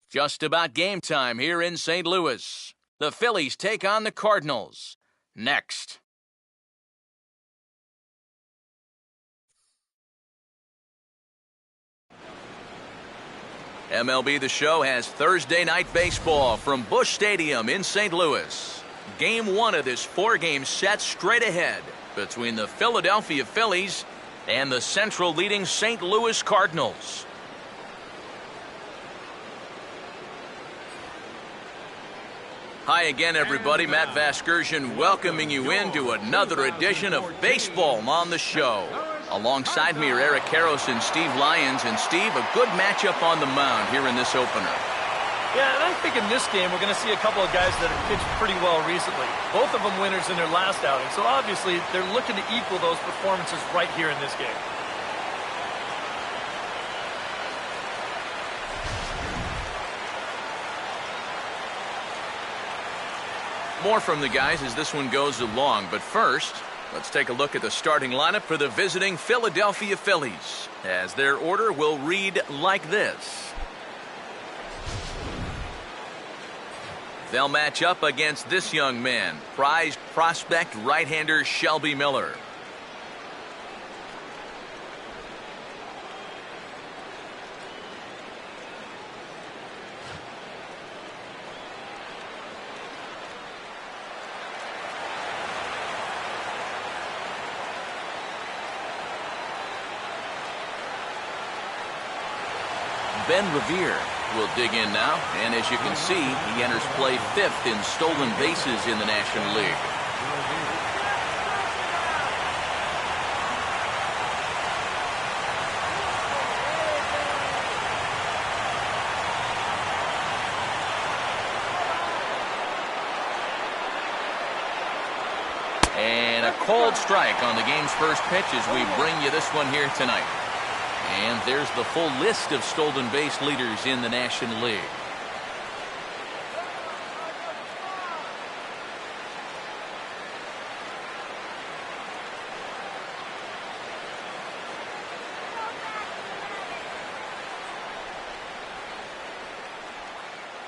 Just about game time here in St. Louis. The Phillies take on the Cardinals. Next. MLB The Show has Thursday night baseball from Busch Stadium in St. Louis. Game 1 of this 4-game set straight ahead between the Philadelphia Phillies and the Central leading St. Louis Cardinals. Hi again, everybody. Matt Vasgersian welcoming you into another edition of Baseball on the Show. Alongside me are Eric Karros and Steve Lyons. And Steve, a good matchup on the mound here in this opener. Yeah, and I think in this game we're going to see a couple of guys that have pitched pretty well recently. Both of them winners in their last outing. So obviously they're looking to equal those performances right here in this game. More from the guys as this one goes along. But first, let's take a look at the starting lineup for the visiting Philadelphia Phillies, as their order will read like this. They'll match up against this young man, prized prospect right-hander Shelby Miller. Ben Revere will dig in now, and as you can see, he enters play 5th in stolen bases in the National League. And a cold strike on the game's first pitch as we bring you this one here tonight. And there's the full list of stolen base leaders in the National League.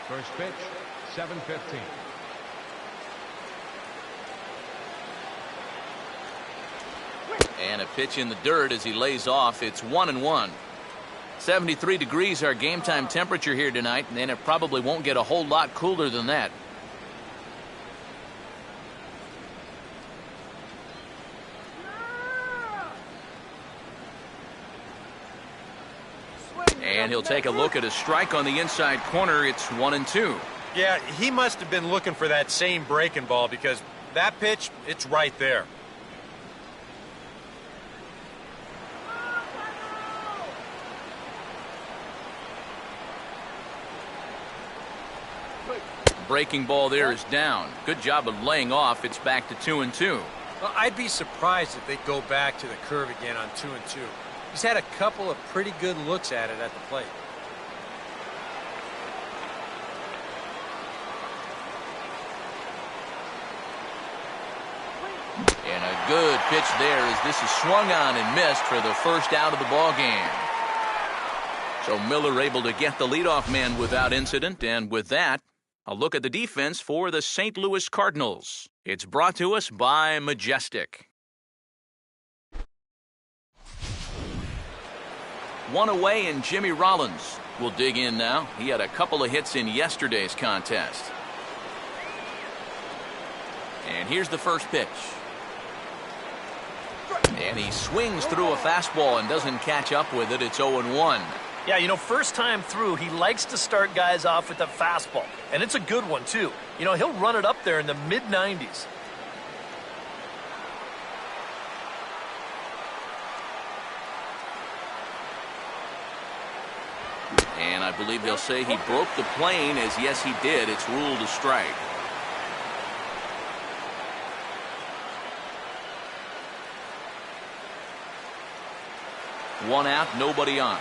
First pitch, 7:15. And a pitch in the dirt as he lays off. It's 1-1. 73 degrees our game time temperature here tonight, and it probably won't get a whole lot cooler than that. And he'll take a look at a strike on the inside corner. It's 1-2. Yeah, he must have been looking for that same breaking ball because that pitch, it's right there. Breaking ball there is down. Good job of laying off. It's back to 2-2. Well, I'd be surprised if they go back to the curve again on 2-2. He's had a couple of pretty good looks at it at the plate. And a good pitch there as this is swung on and missed for the first out of the ball game. So Miller able to get the leadoff man without incident, and with that, a look at the defense for the St. Louis Cardinals. It's brought to us by Majestic. One away, and Jimmy Rollins will dig in now. He had a couple of hits in yesterday's contest. And here's the first pitch. And he swings through a fastball and doesn't catch up with it. It's 0-1. Yeah, you know, first time through, he likes to start guys off with a fastball. And it's a good one, too. You know, he'll run it up there in the mid-90s. And I believe they'll say he broke the plane, as yes, he did. It's ruled a strike. One out, nobody on.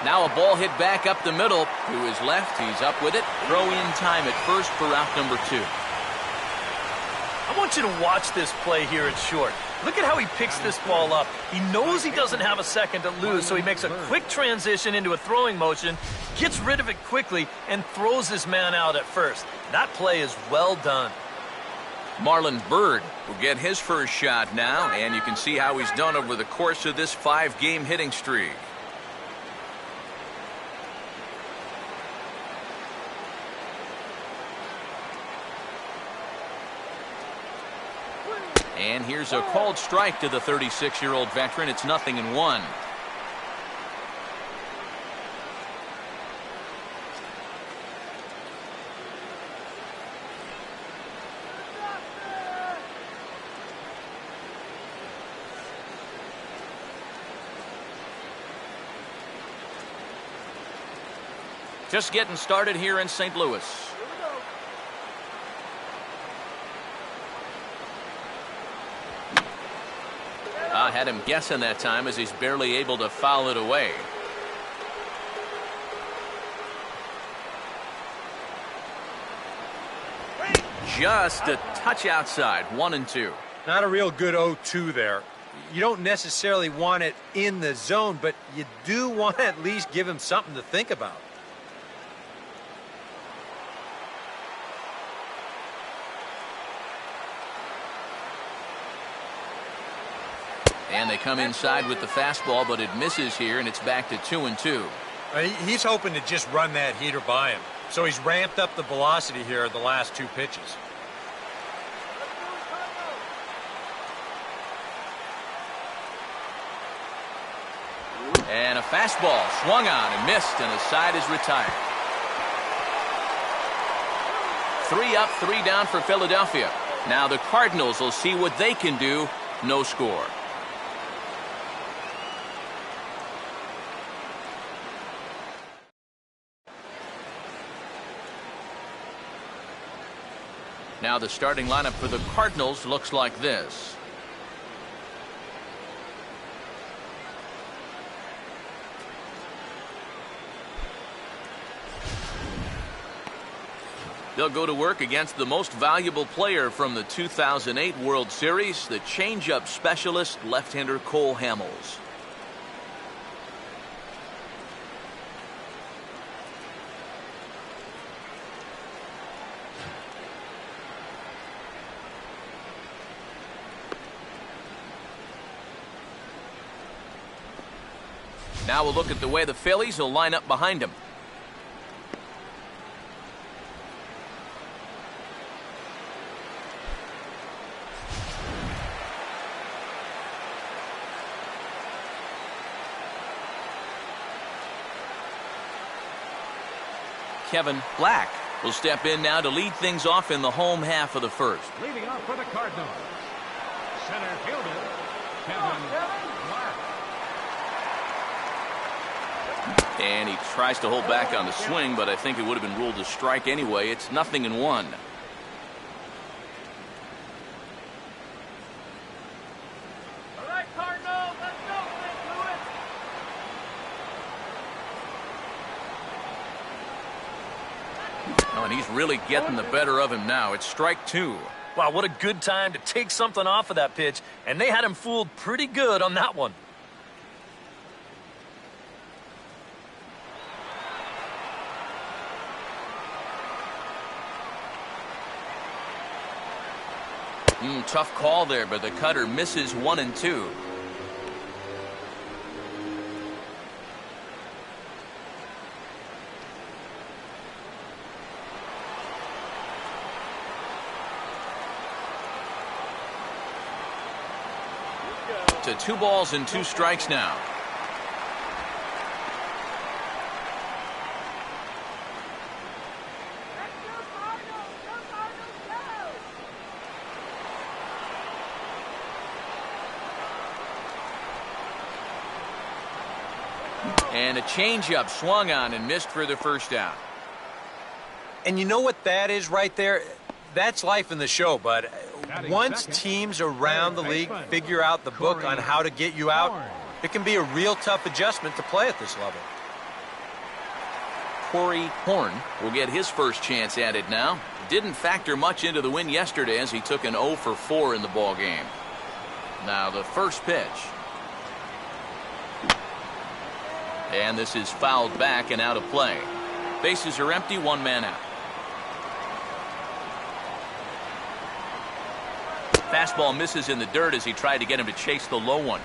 Now a ball hit back up the middle. To his left, he's up with it. Throw in time at first for out number 2. I want you to watch this play here at short. Look at how he picks this ball up. He knows he doesn't have a second to lose, so he makes a quick transition into a throwing motion, gets rid of it quickly, and throws his man out at first. That play is well done. Marlon Byrd will get his first shot now, and you can see how he's done over the course of this 5-game hitting streak. And here's a called strike to the 36-year-old veteran. It's 0-1. Just getting started here in St. Louis. I had him guessing that time as he's barely able to foul it away. Just a touch outside, 1-2. Not a real good 0-2 there. You don't necessarily want it in the zone, but you do want to at least give him something to think about. And they come inside with the fastball, but it misses here, and it's back to 2-2. He's hoping to just run that heater by him. So he's ramped up the velocity here at the last 2 pitches. And a fastball swung on and missed, and the side is retired. 3 up, 3 down for Philadelphia. Now the Cardinals will see what they can do. No score. Now the starting lineup for the Cardinals looks like this. They'll go to work against the most valuable player from the 2008 World Series, the changeup specialist, left-hander Cole Hamels. Now we'll look at the way the Phillies will line up behind him. Kevin Black will step in now to lead things off in the home half of the first. Leading off for the Cardinals, center fielder, Kevin Black. And he tries to hold back on the swing, but I think it would have been ruled a strike anyway. It's 0-1. All right, Cardinals, let's go, St. Louis. Oh, and he's really getting the better of him now. It's strike 2. Wow, what a good time to take something off of that pitch, and they had him fooled pretty good on that one. Tough call there, but the cutter misses 1-2. To 2 balls and 2 strikes now. And a changeup swung on and missed for the first out. And you know what that is right there? That's life in the show, bud. Once teams around the league figure out the book on how to get you out, it can be a real tough adjustment to play at this level. Corey Horn will get his first chance at it now. didn't factor much into the win yesterday as he took an 0 for 4 in the ball game. Now the first pitch. And this is fouled back and out of play. Bases are empty, 1 man out. Fastball misses in the dirt as he tried to get him to chase the low one.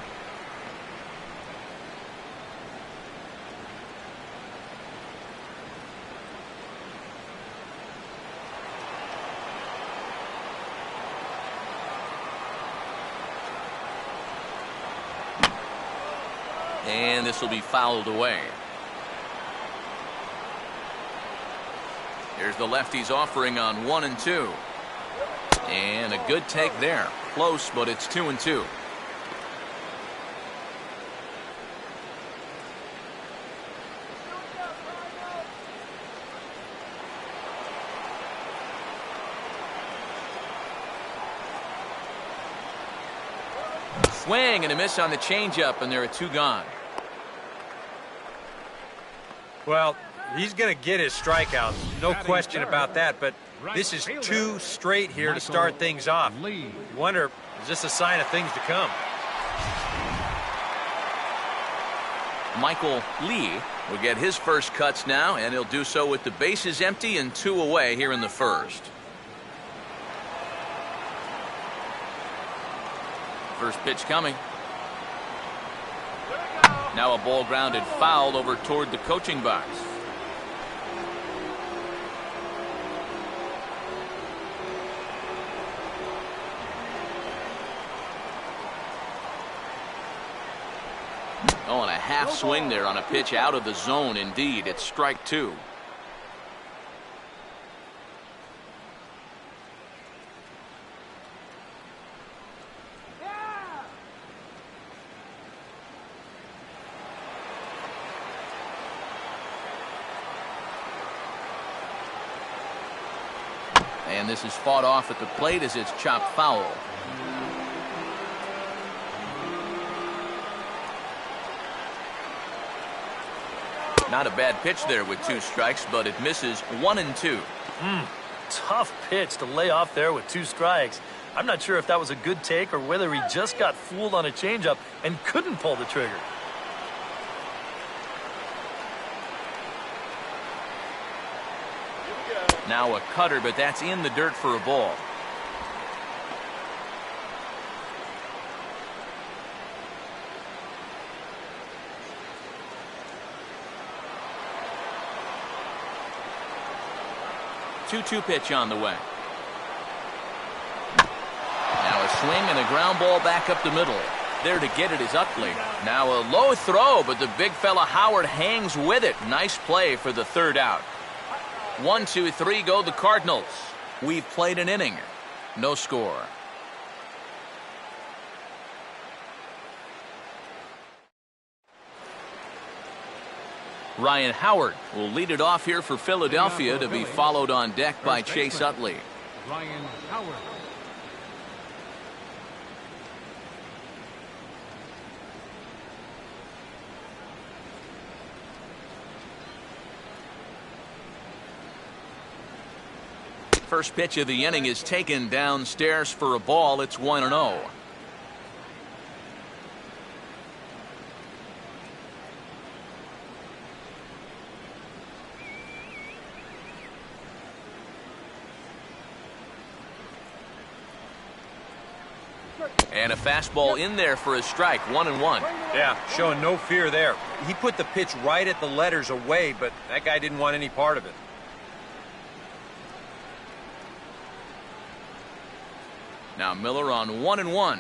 And this will be fouled away. Here's the lefty's offering on 1 and 2. And a good take there. Close, but it's 2 and 2. Swing and a miss on the changeup, and there are 2 gone. Well, he's going to get his strikeouts, no question about that, but this is 2 straight here to start things off. You wonder, is this a sign of things to come? Michael Lee will get his first cuts now, and he'll do so with the bases empty and 2 away here in the first. First pitch coming. Now a ball grounded foul over toward the coaching box. Oh, and a half swing there on a pitch out of the zone. Indeed, it's strike 2. And this is fought off at the plate as it's chopped foul. Not a bad pitch there with 2 strikes, but it misses 1 and 2. Tough pitch to lay off there with 2 strikes. I'm not sure if that was a good take or whether he just got fooled on a changeup and couldn't pull the trigger. Now a cutter, but that's in the dirt for a ball. Two-two pitch on the way. Now a swing and a ground ball back up the middle. There to get it is Utley. Now a low throw, but the big fella Howard hangs with it. Nice play for the 3rd out. 1, 2, 3 go the Cardinals. We've played an inning. No score. Ryan Howard will lead it off here for Philadelphia to be followed on deck by Chase Utley. Ryan Howard. First pitch of the inning is taken downstairs for a ball. It's 1-0. And a fastball in there for a strike. 1-1. Yeah, showing no fear there. He put the pitch right at the letters away, but that guy didn't want any part of it. Now Miller on 1-1.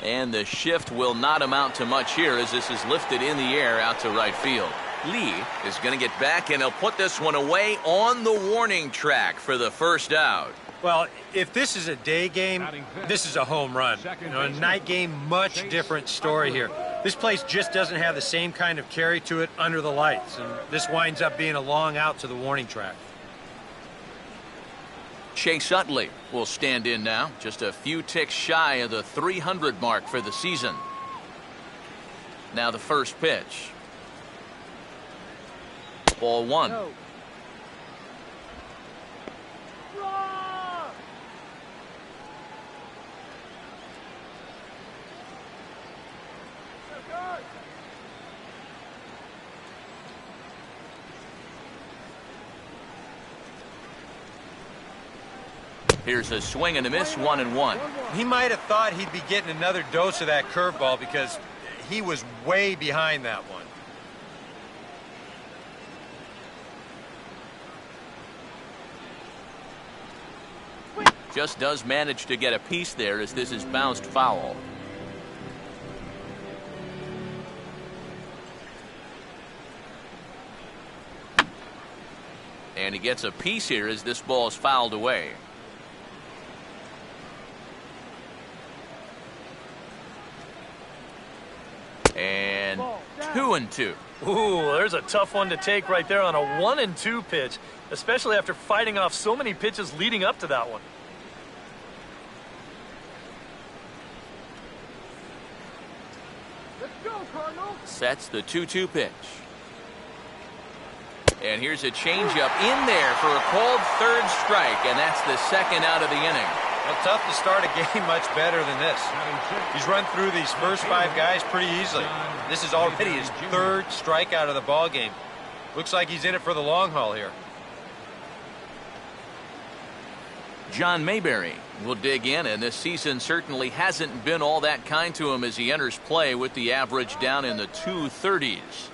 And the shift will not amount to much here as this is lifted in the air out to right field. Lee is going to get back, and he'll put this one away on the warning track for the first out. Well, if this is a day game, this is a home run. You know, a night game, much different story here. This place just doesn't have the same kind of carry to it under the lights, and this winds up being a long out to the warning track. Chase Utley will stand in now, just a few ticks shy of the 300 mark for the season. Now the first pitch. Ball 1. Here's a swing and a miss, 1-1. He might have thought he'd be getting another dose of that curveball because he was way behind that one. Just does manage to get a piece there as this is bounced foul. And he gets a piece here as this ball is fouled away. And 2-2. Ooh, there's a tough one to take right there on a 1-2 pitch, especially after fighting off so many pitches leading up to that one. Let's go, Cardinals. Sets the 2-2 pitch. And here's a changeup in there for a called third strike, and that's the second out of the inning. Well, tough to start a game much better than this. He's run through these first 5 guys pretty easily. This is already his 3rd strikeout of the ball game. Looks like he's in it for the long haul here. John Mayberry will dig in, and this season certainly hasn't been all that kind to him as he enters play with the average down in the 230s.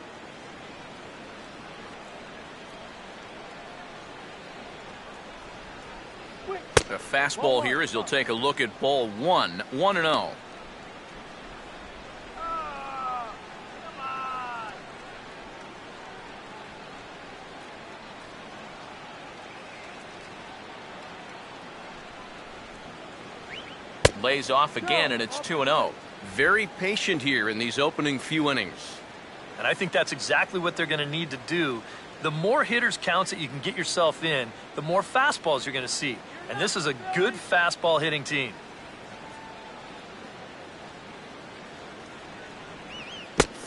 A fastball here as he'll take a look at ball 1, 1-0. Lays off again, and it's 2-0. Very patient here in these opening few innings. And I think that's exactly what they're going to need to do. The more hitters counts that you can get yourself in, the more fastballs you're going to see. And this is a good fastball hitting team.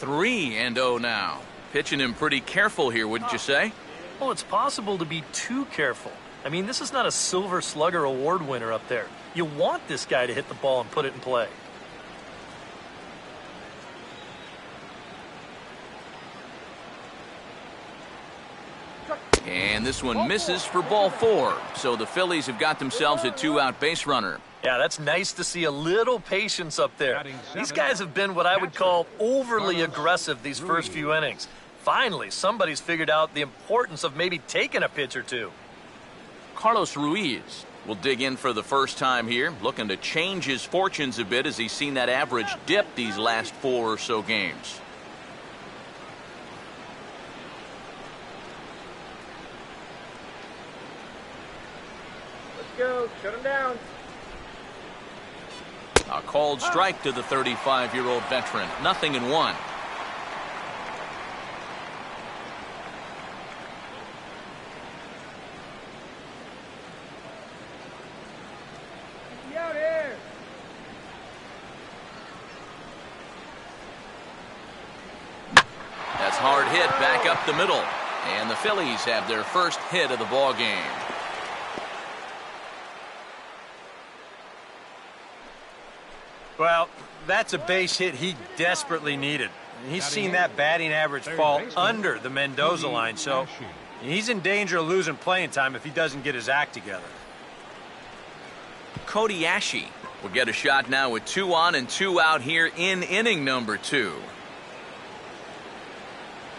3-0 now. Pitching him pretty careful here, wouldn't you say? Well, it's possible to be too careful. I mean, this is not a Silver Slugger award winner up there. You want this guy to hit the ball and put it in play. And this one misses for ball 4. So the Phillies have got themselves a 2-out base runner. Yeah, that's nice to see a little patience up there. These guys have been what I would call overly aggressive these first few innings. Finally, somebody's figured out the importance of maybe taking a pitch or two. Carlos Ruiz will dig in for the first time here, looking to change his fortunes a bit as he's seen that average dip these last 4 or so games. Go, shut him down. A called strike to the 35-year-old veteran. 0-1. Get out here. That's hard hit back up the middle. And the Phillies have their first hit of the ball game. Well, that's a base hit he desperately needed. He's seen that batting average fall under the Mendoza line, so he's in danger of losing playing time if he doesn't get his act together. Cody Ashe will get a shot now with 2 on and 2 out here in inning number 2.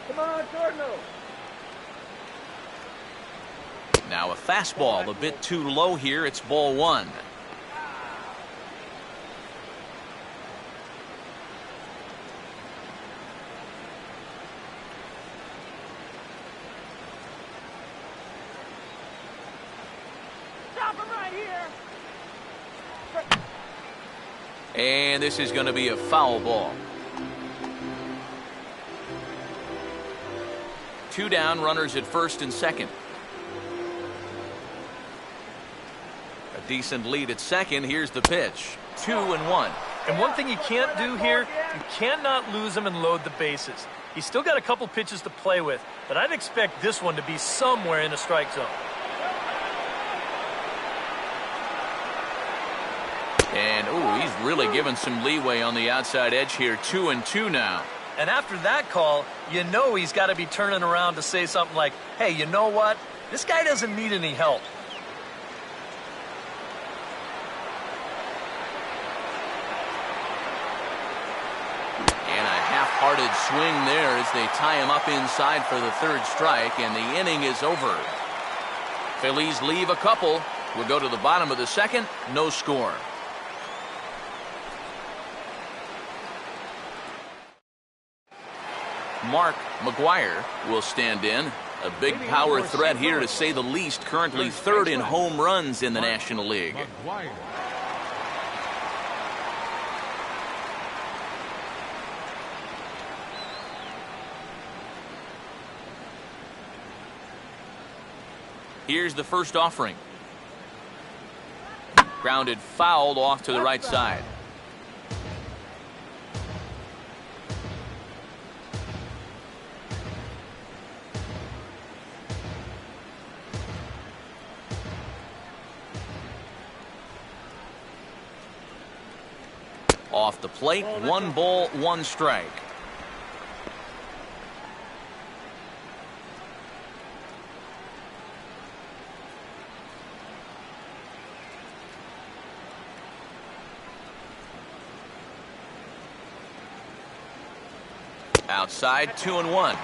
Come on, Cardinals. Now a fastball a bit too low here. It's ball 1. And this is going to be a foul ball. 2 down, runners at first and second. A decent lead at second. Here's the pitch. 2-1. And one thing you can't do here, you cannot lose him and load the bases. He's still got a couple pitches to play with, but I'd expect this one to be somewhere in the strike zone. And, ooh, he's really given some leeway on the outside edge here. 2-2 now. And after that call, you know he's got to be turning around to say something like, hey, you know what? This guy doesn't need any help. Guarded swing there as they tie him up inside for the third strike, and the inning is over. Phillies leave a couple. We'll go to the bottom of the second. No score. Mark McGuire will stand in. A big power threat here, to say the least. Currently third in home runs in the National League. Here's the first offering. Grounded foul off to the right side. Off the plate, 1 ball, 1 strike. Outside, 2-1.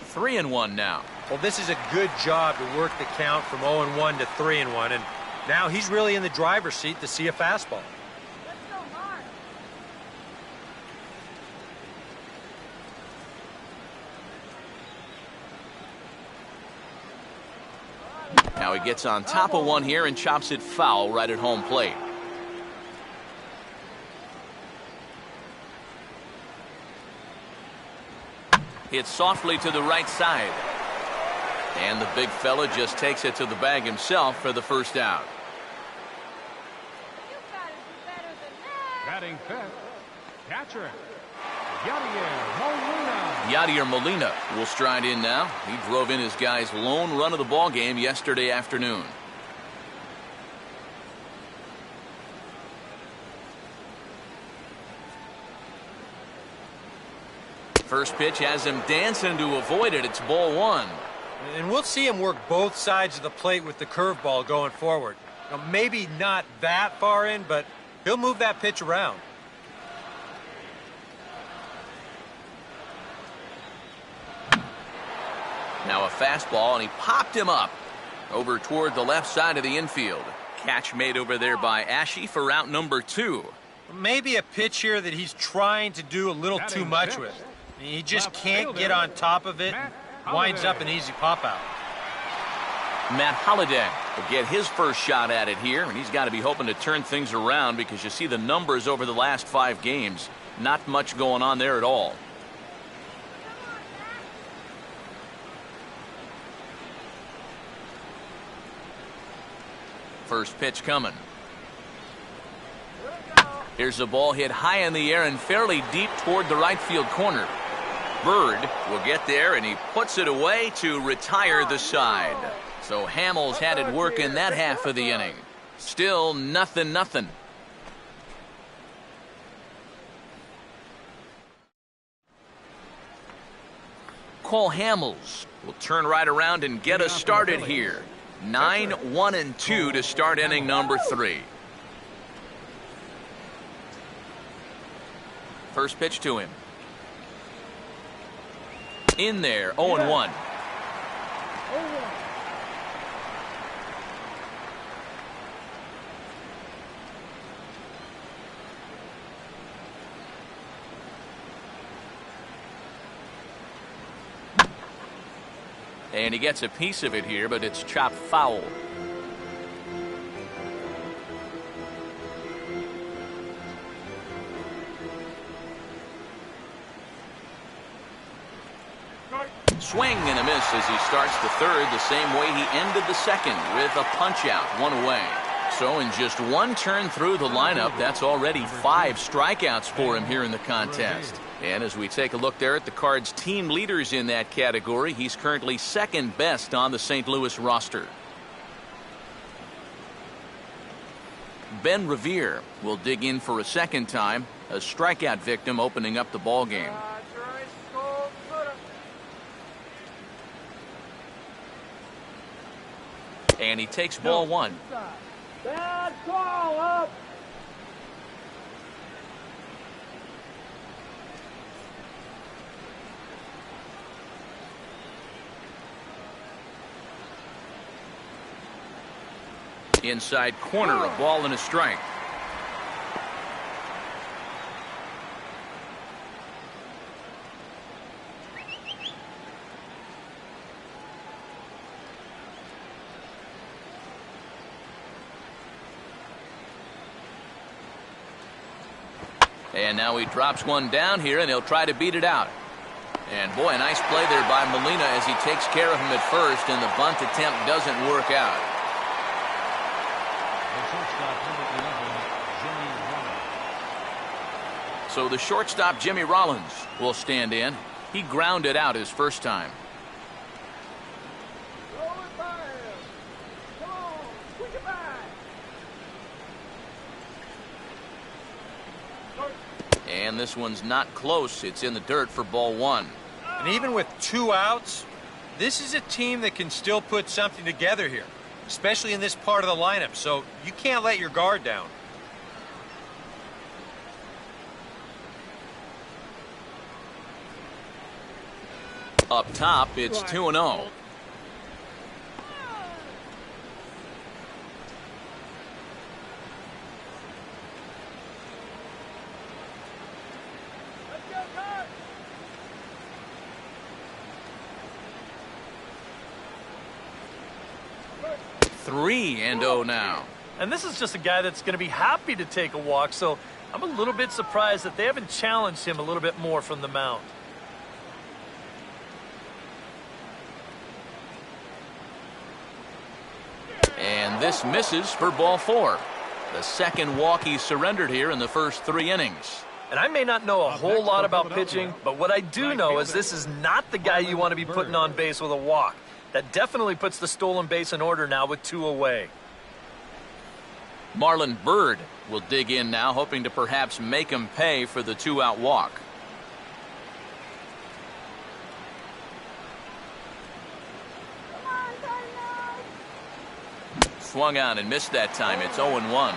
Three and 1 now. Well, this is a good job to work the count from 0-1 to 3-1, and now he's really in the driver's seat to see a fastball. Let's go, Mark. Now he gets on top of one here and chops it foul right at home plate. Hits softly to the right side. And the big fella just takes it to the bag himself for the first out. You gotta do better than that. Batting fifth, catcher, Yadier Molina. Yadier Molina will stride in now. He drove in his guy's lone run of the ball game yesterday afternoon. First pitch has him dancing to avoid it. It's ball 1. And we'll see him work both sides of the plate with the curveball going forward. Now, maybe not that far in, but he'll move that pitch around. Now a fastball, and he popped him up over toward the left side of the infield. Catch made over there by Ashe for out number 2. Maybe a pitch here that he's trying to do a little too much with. He just can't get on top of it. Winds up an easy pop out. Matt Holliday will get his first shot at it here, and he's got to be hoping to turn things around, because you see the numbers over the last 5 games. Not much going on there at all. First pitch coming. Here's a ball hit high in the air and fairly deep toward the right field corner. Bird will get there, and he puts it away to retire the side. So Hamels had it work in that half of the inning. Still 0-0. Cole Hamels will turn right around and get us started here. 9-1-2 to start inning number 3. First pitch to him. In there, 0-1. And he gets a piece of it here, but it's chopped foul. Swing and a miss as he starts the third, the same way he ended the second, with a punch out, 1 away. So in just 1 turn through the lineup, that's already 5 strikeouts for him here in the contest. And as we take a look there at the Cards' team leaders in that category, he's currently 2nd best on the St. Louis roster. Ben Revere will dig in for a second time, a strikeout victim opening up the ball game. And he takes ball one. Bad call up. Inside corner, a ball and a strike. And now he drops one down here, and he'll try to beat it out. And boy, a nice play there by Molina as he takes care of him at first, and the bunt attempt doesn't work out. So the shortstop, Jimmy Rollins, will stand in. He grounded out his first time. And this one's not close. It's in the dirt for ball one. And even with 2 outs, this is a team that can still put something together here, especially in this part of the lineup. So you can't let your guard down. Up top, it's 2-0. Three and 0 now. And this is just a guy that's going to be happy to take a walk, so I'm a little bit surprised that they haven't challenged him a little bit more from the mound. And this misses for ball four. The second walk he surrendered here in the first 3 innings. And I may not know a whole lot about pitching, but what I do know is this is not the guy you want to be putting on base with a walk. That definitely puts the stolen base in order now with 2 away. Marlon Byrd will dig in now, hoping to perhaps make him pay for the 2-out walk. Swung on and missed that time. It's 0-1.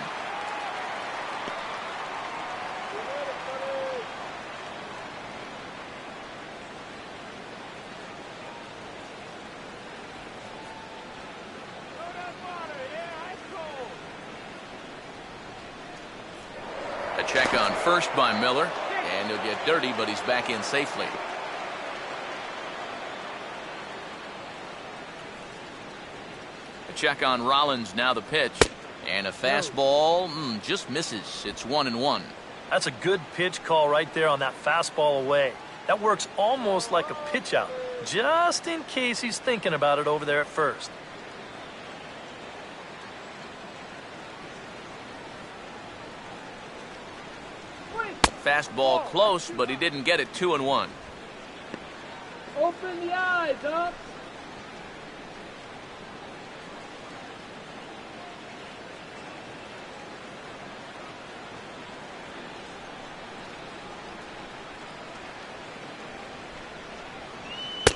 A check on first by Miller, and he'll get dirty, but he's back in safely. A check on Rollins, now the pitch, and a fastball just misses. It's 1-1. That's a good pitch call right there on that fastball away. That works almost like a pitch out, just in case he's thinking about it over there at first. Fastball close, but he didn't get it. 2-1. Open the eyes up.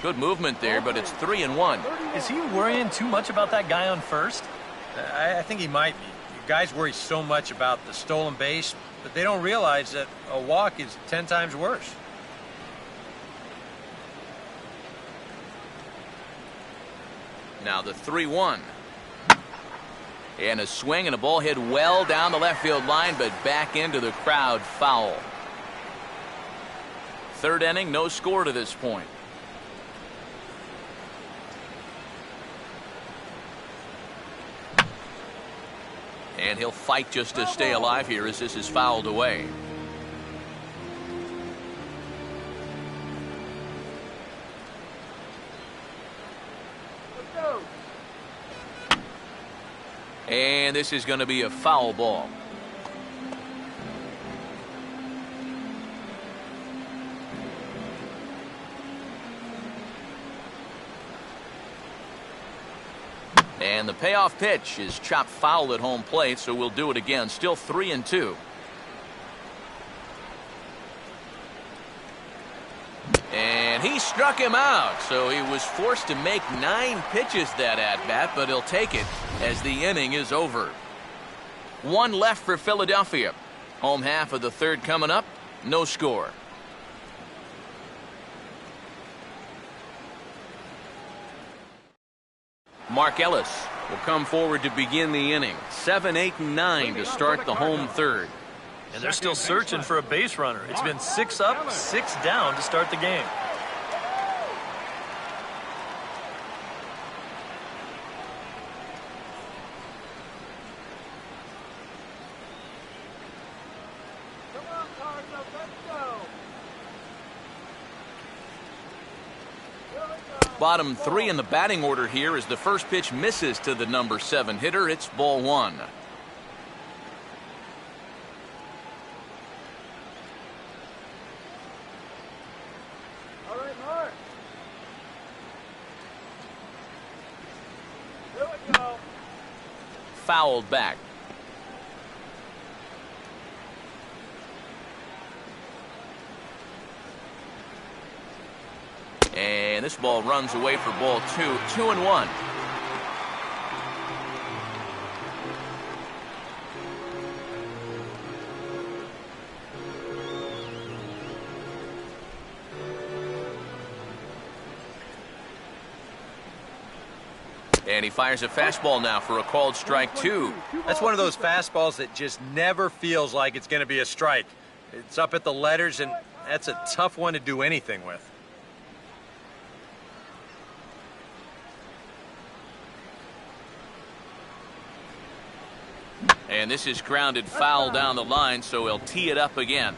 Good movement there, but it's 3-1. Is he worrying too much about that guy on first? I think he might be. Guys worry so much about the stolen base, but they don't realize that a walk is 10 times worse. Now the 3-1. And a swing and a ball hit well down the left field line, but back into the crowd, foul. Third inning, no score to this point. And he'll fight just to stay alive here as this is fouled away. And this is going to be a foul ball. And the payoff pitch is chopped foul at home plate, so we'll do it again. Still 3-2. And And he struck him out, so he was forced to make 9 pitches that at-bat, but he'll take it as the inning is over. 1 left for Philadelphia. Home half of the third coming up. No score. Mark Ellis will come forward to begin the inning. 7, 8, and 9 to start the home third. And they're still searching for a base runner. It's been 6 up, 6 down to start the game. Bottom 3 in the batting order here as the first pitch misses to the number 7 hitter. It's ball 1. All right, Mark. Here we go. Fouled back. And this ball runs away for ball 2. 2-1. And he fires a fastball now for a called strike 2. That's one of those fastballs that just never feels like it's going to be a strike. It's up at the letters, and that's a tough one to do anything with. And this is grounded foul down the line, so he'll tee it up again.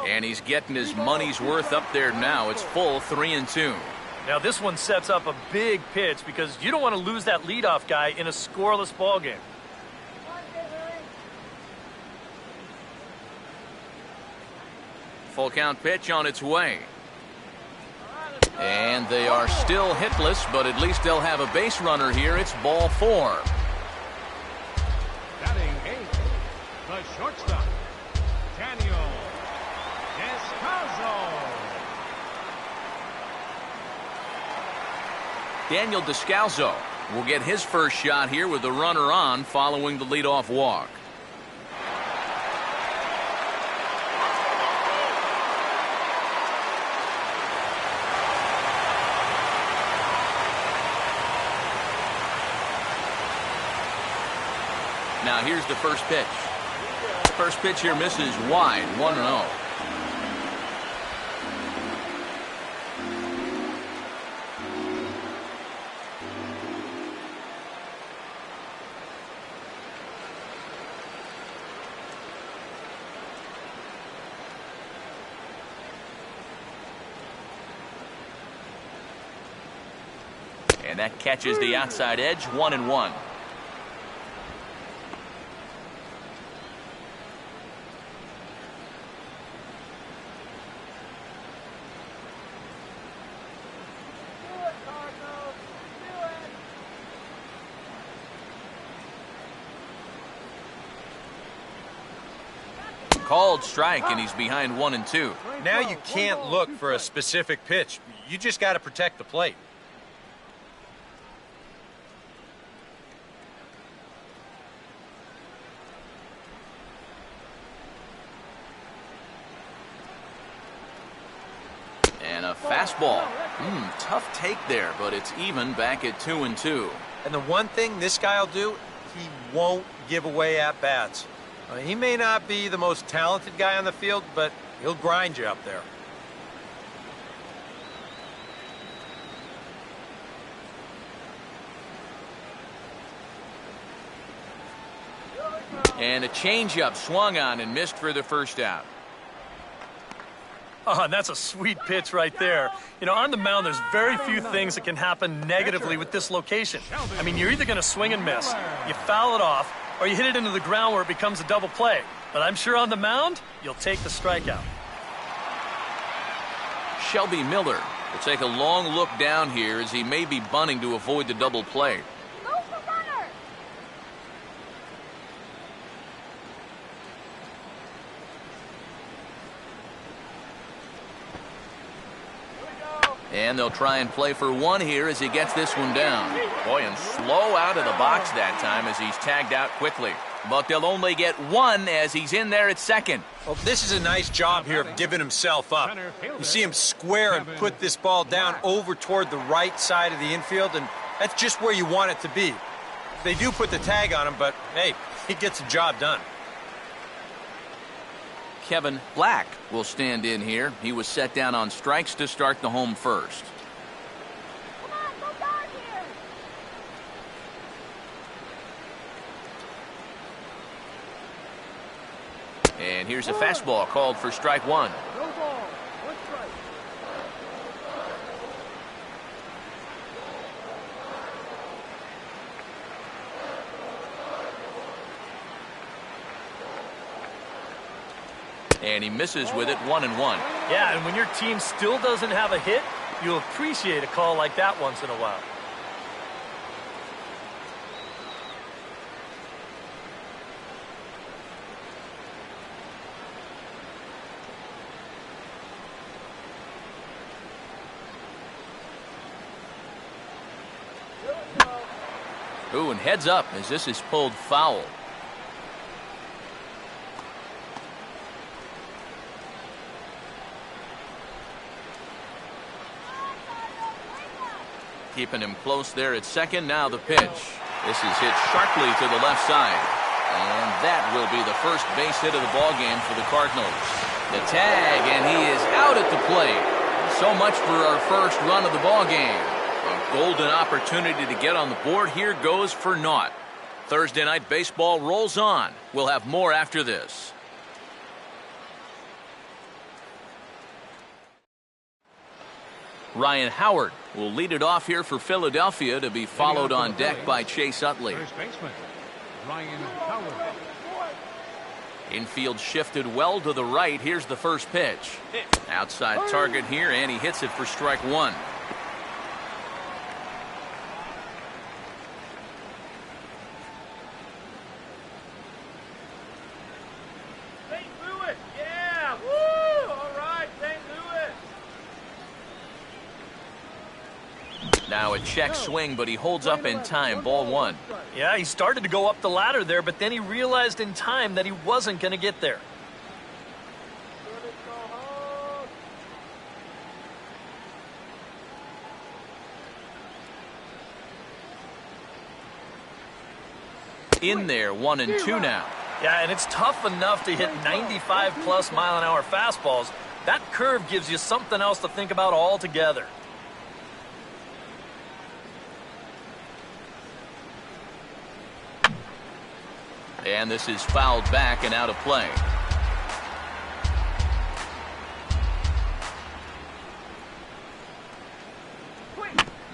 And he's getting his money's worth up there now. It's full 3-2. Now this one sets up a big pitch because you don't want to lose that leadoff guy in a scoreless ball game. Full count pitch on its way. And they are still hitless, but at least they'll have a base runner here. It's ball 4. Batting 8th, the shortstop, Daniel Descalso. Daniel Descalso will get his first shot here with the runner on following the leadoff walk. Now here's the first pitch. First pitch here misses wide, 1-0. And that catches the outside edge, 1-1. Called strike, and he's behind 1-2. Now you can't look for a specific pitch. You just got to protect the plate. And a fastball. Tough take there, but it's even back at 2-2. And the one thing this guy will do, he won't give away at-bats. He may not be the most talented guy on the field, but he'll grind you up there. And a changeup swung on and missed for the first out. Oh, and that's a sweet pitch right there. You know, on the mound, there's very few things that can happen negatively with this location. I mean, you're either going to swing and miss, you foul it off, or you hit it into the ground where it becomes a double play. But I'm sure on the mound, you'll take the strikeout. Shelby Miller will take a long look down here as he may be bunting to avoid the double play. And they'll try and play for one here as he gets this one down. Boy, and slow out of the box that time as he's tagged out quickly. But they'll only get one as he's in there at second. Well, this is a nice job here of giving himself up. You see him square and put this ball down over toward the right side of the infield, and that's just where you want it to be. They do put the tag on him, but, hey, he gets the job done. Kevin Black will stand in here. He was set down on strikes to start the home first. Come on, go down here. And here's a fastball called for strike one. No ball. One strike. And he misses with it, 1-1. Yeah, and when your team still doesn't have a hit, you'll appreciate a call like that once in a while. Ooh, and heads up as this is pulled foul. Keeping him close there at second. Now the pitch. This is hit sharply to the left side. And that will be the first base hit of the ballgame for the Cardinals. The tag, and he is out at the plate. So much for our first run of the ballgame. A golden opportunity to get on the board here goes for naught. Thursday night baseball rolls on. We'll have more after this. Ryan Howard will lead it off here for Philadelphia to be followed on deck by Chase Utley. First baseman, Ryan Howard. Infield shifted well to the right. Here's the first pitch. Outside target here, and he hits it for strike one. St. Louis. Yeah. Woo. All right, St. Louis. Now a check swing, but he holds up in time. Ball one. Yeah, he started to go up the ladder there, but then he realized in time that he wasn't going to get there. In there, 1-2 now. Yeah, and it's tough enough to hit 95+ mile-an-hour fastballs. That curve gives you something else to think about altogether. And this is fouled back and out of play.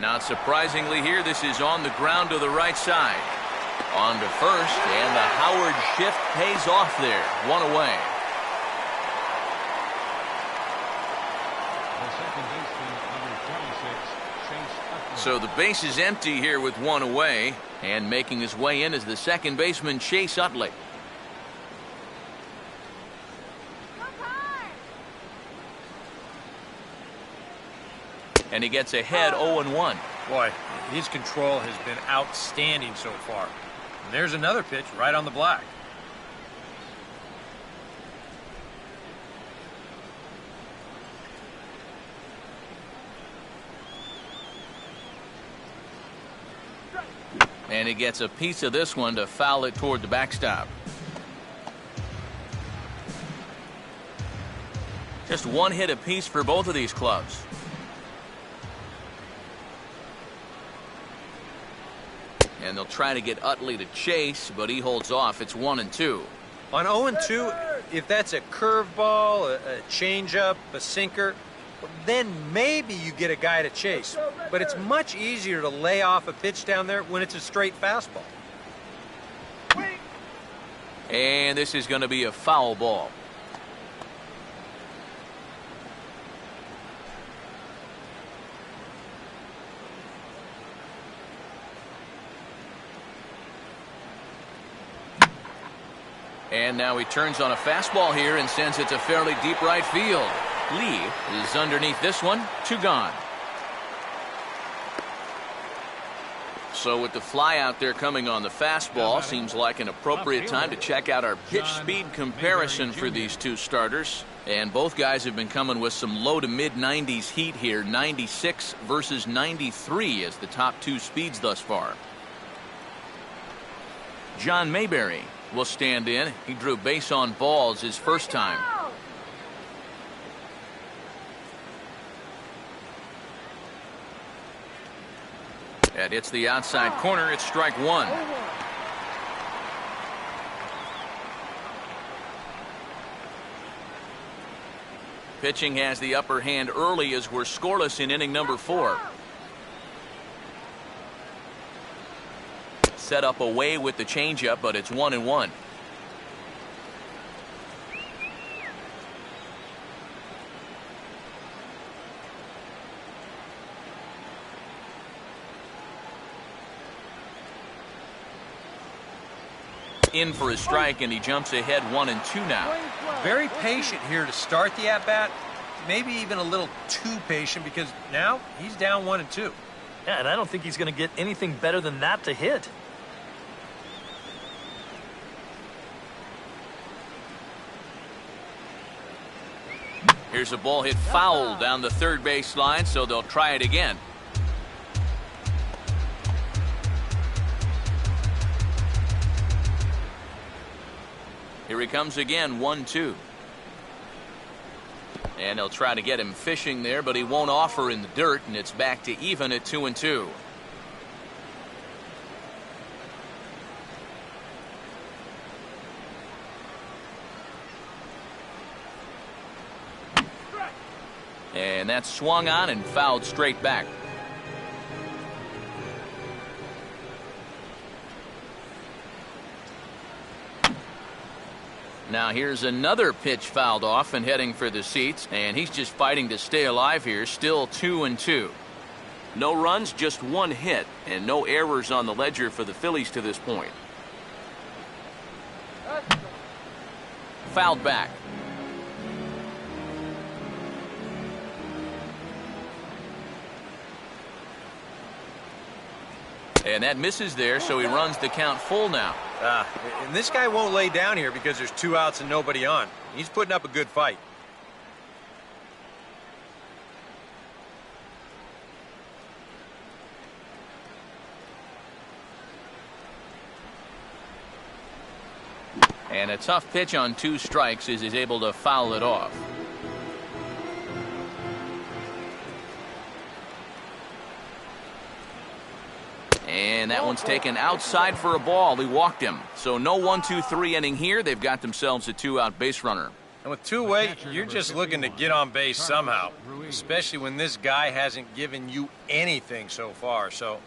Not surprisingly here, this is on the ground to the right side. On to first, and the Howard shift pays off there. One away. The second baseman, number 26, Chase Utley. So the base is empty here with one away, and making his way in is the second baseman, Chase Utley. And he gets ahead 0-1. Boy, his control has been outstanding so far. And there's another pitch right on the black. And he gets a piece of this one to foul it toward the backstop. Just one hit apiece for both of these clubs. And they'll try to get Utley to chase, but he holds off. It's 1-2. On 0-2, if that's a curveball, a changeup, a sinker, then maybe you get a guy to chase. But it's much easier to lay off a pitch down there when it's a straight fastball. And this is going to be a foul ball. And now he turns on a fastball here and sends it to fairly deep right field. Lee is underneath this one. 2 gone. So with the fly out there coming on the fastball, seems like an appropriate time to check out our pitch speed comparison for these two starters. And both guys have been coming with some low to mid 90s heat here. 96 versus 93 as the top two speeds thus far. John Mayberry will stand in. He drew base on balls his first time. That hits the outside corner. It's strike one. Pitching has the upper hand early as we're scoreless in inning number 4. Set up away with the changeup, but it's 1-1. In for a strike, and he jumps ahead 1-2 now. Very patient here to start the at-bat. Maybe even a little too patient because now he's down 1-2. Yeah, and I don't think he's going to get anything better than that to hit. Here's a ball hit foul down the third base line, so they'll try it again. Here he comes again, 1-2. And they'll try to get him fishing there, but he won't offer in the dirt, and it's back to even at 2-2. And that's swung on and fouled straight back. Now here's another pitch fouled off and heading for the seats, and he's just fighting to stay alive here. Still 2-2. No runs, just one hit, and no errors on the ledger for the Phillies to this point. Fouled back. And that misses there, so he runs the count full now. And this guy won't lay down here because there's 2 outs and nobody on. He's putting up a good fight. And a tough pitch on 2 strikes as he's able to foul it off. And that one's taken outside for a ball. He walked him. So no 1-2-3 inning here. They've got themselves a 2-out base runner. And with 2 away, you're just looking to get on base somehow, especially when this guy hasn't given you anything so far. So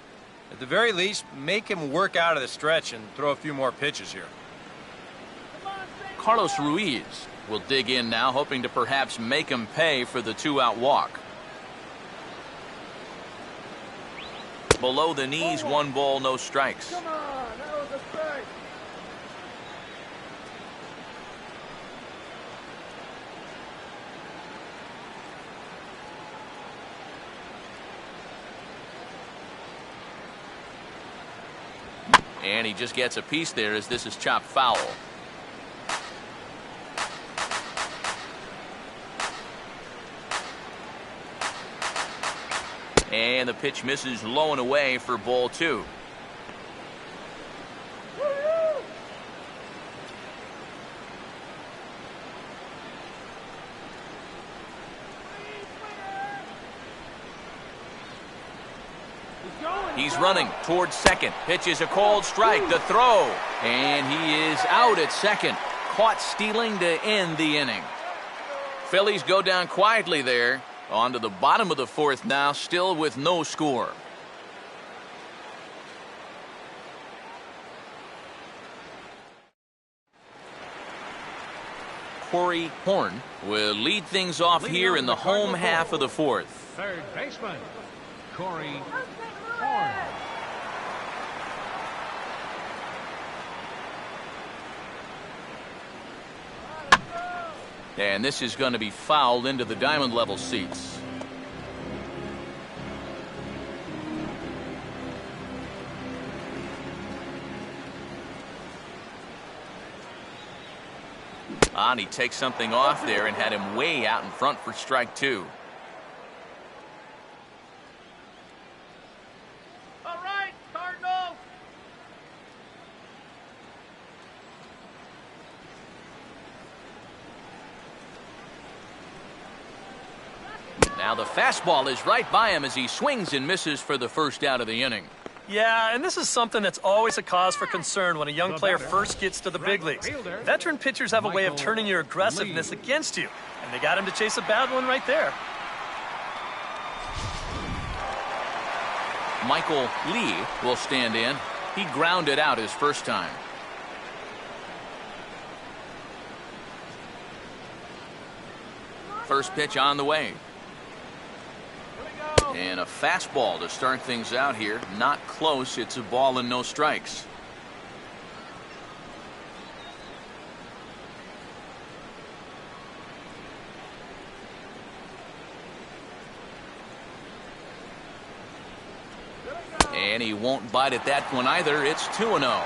at the very least, make him work out of the stretch and throw a few more pitches here. Carlos Ruiz will dig in now, hoping to perhaps make him pay for the 2-out walk. Below the knees, 1 ball, no strikes. Come on, that was a strike. And he just gets a piece there as this is chopped foul. And the pitch misses low and away for ball 2. He's running towards second. Pitch is a called strike. The throw. And he is out at second. Caught stealing to end the inning. Phillies go down quietly there. On to the bottom of the 4th now, still with no score. Corey Horn will lead things off here in the home half of the 4th. Third baseman, Corey Horn. And this is going to be fouled into the diamond level seats. And he takes something off there and had him way out in front for strike two. All right, Cardinals. Now the fastball is right by him as he swings and misses for the first out of the inning. Yeah, and this is something that's always a cause for concern when a young player first gets to the big leagues. Veteran pitchers have a way of turning your aggressiveness against you, and they got him to chase a bad one right there. Michael Lee will stand in. He grounded out his first time. First pitch on the way. And a fastball to start things out here. Not close. It's a ball and no strikes. And he won't bite at that one either. It's 2-0.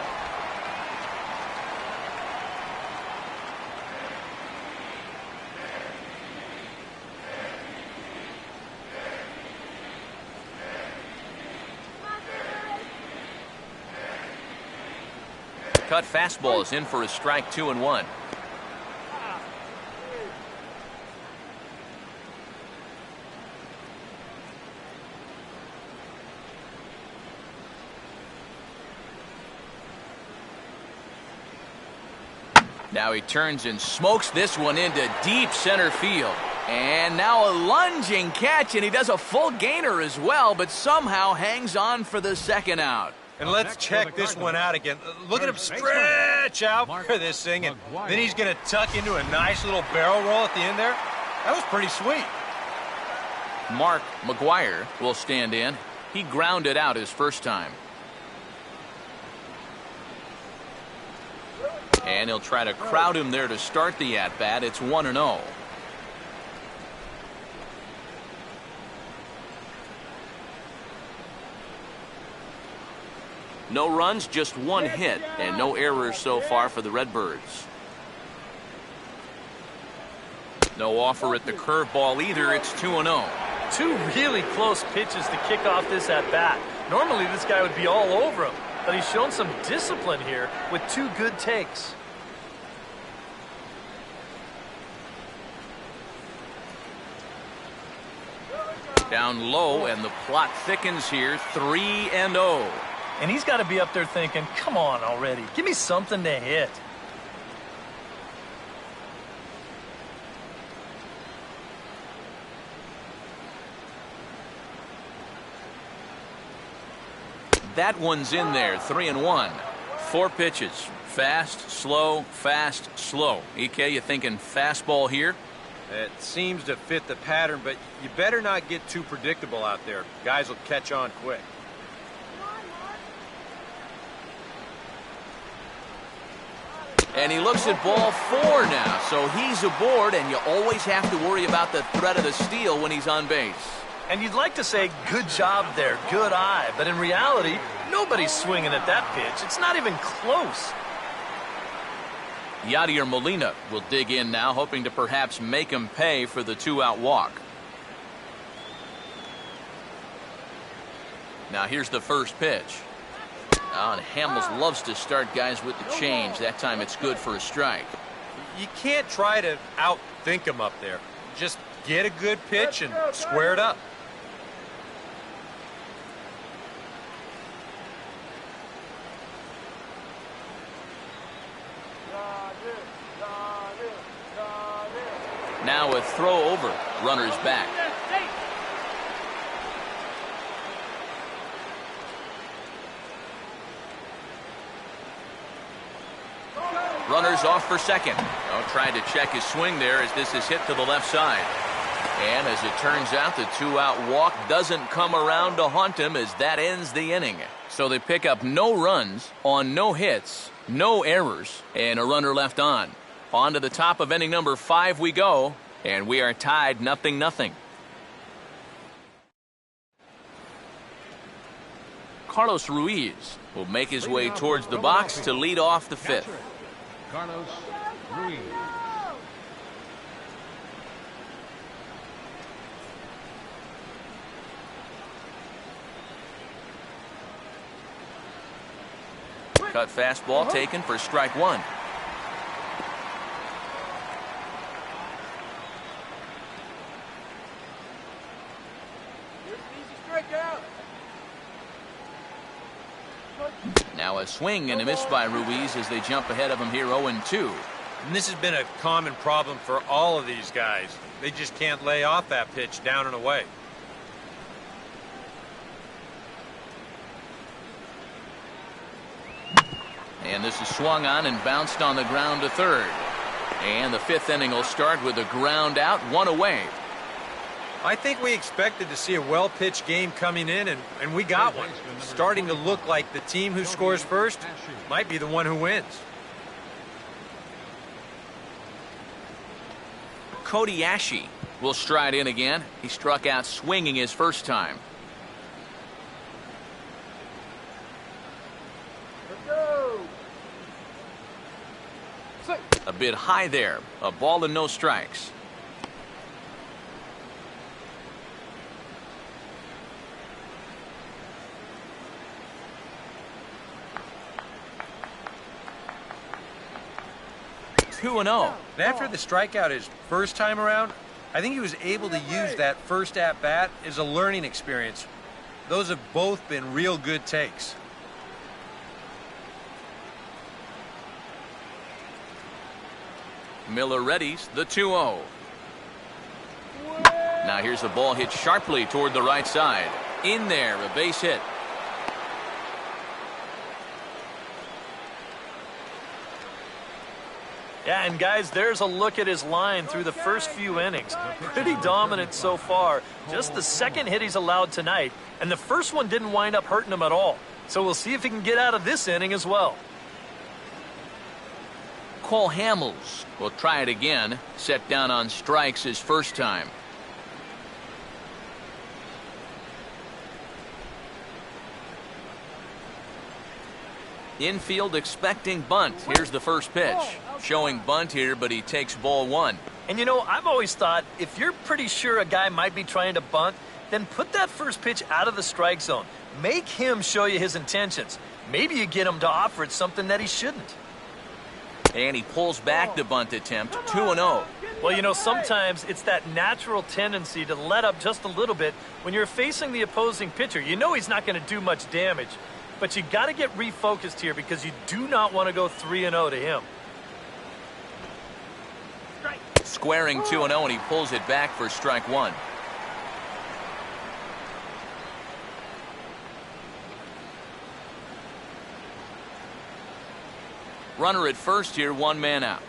Cut fastball is in for a strike, 2-1. Now he turns and smokes this one into deep center field. And now a lunging catch, and he does a full gainer as well, but somehow hangs on for the second out. And let's check this one out again. Look at him stretch out for this thing, and then he's going to tuck into a nice little barrel roll at the end there. That was pretty sweet. Mark McGuire will stand in. He grounded out his first time. And he'll try to crowd him there to start the at-bat. It's 1-0. No runs, just one hit, and no errors so far for the Redbirds. No offer at the curveball either. It's 2-0. Two really close pitches to kick off this at-bat. Normally this guy would be all over him, but he's shown some discipline here with two good takes. Down low, and the plot thickens here. 3-0. And he's got to be up there thinking, come on already. Give me something to hit. That one's in there. 3-1. Four pitches. Fast, slow, fast, slow. EK, you thinking fastball here? It seems to fit the pattern, but you better not get too predictable out there. Guys will catch on quick. And he looks at ball four now, so he's aboard, and you always have to worry about the threat of the steal when he's on base. And you'd like to say, good job there, good eye, but in reality, nobody's swinging at that pitch. It's not even close. Yadier Molina will dig in now, hoping to perhaps make him pay for the two-out walk. Now here's the first pitch. And Hamels loves to start guys with the change. That time it's good for a strike. You can't try to outthink him up there. Just get a good pitch and square it up. Now a throw over. Runners back. Runners off for second. Oh, trying to check his swing there as this is hit to the left side. And as it turns out, the two-out walk doesn't come around to haunt him as that ends the inning. So they pick up no runs on no hits, no errors, and a runner left on. On to the top of inning number 5 we go, and we are tied 0-0. Carlos Ruiz will make his way towards the box to lead off the 5th. Carlos Ruiz. Cut fastball taken for strike one. Now a swing and a miss by Ruiz as they jump ahead of him here 0-2. And this has been a common problem for all of these guys. They just can't lay off that pitch down and away. And this is swung on and bounced on the ground to third. And the fifth inning will start with a ground out, one away. I think we expected to see a well-pitched game coming in, and we got one. Starting to look like the team who scores first might be the one who wins. Kobayashi will stride in again. He struck out swinging his first time. A bit high there. A ball and no strikes. Two and 0. After the strikeout his first time around, I think he was able to use that first at-bat as a learning experience. Those have both been real good takes. Miller readies the 2-0. Now here's the ball hit sharply toward the right side. In there, a base hit. Yeah, and guys, there's a look at his line through the first few innings. Pretty dominant so far. Just the second hit he's allowed tonight, and the first one didn't wind up hurting him at all. So we'll see if he can get out of this inning as well. Cole Hamels will try it again. Set down on strikes his first time. Infield expecting bunt. Here's the first pitch. Showing bunt here, but he takes ball one. And you know, I've always thought if you're pretty sure a guy might be trying to bunt, then put that first pitch out of the strike zone. Make him show you his intentions. Maybe you get him to offer it something that he shouldn't. And he pulls back the bunt attempt, 2-0. Well, you know, sometimes it's that natural tendency to let up just a little bit when you're facing the opposing pitcher. You know he's not going to do much damage, but you got to get refocused here because you do not want to go 3-0 to him. Squaring 2-0, and he pulls it back for strike one. Runner at first here, one man out.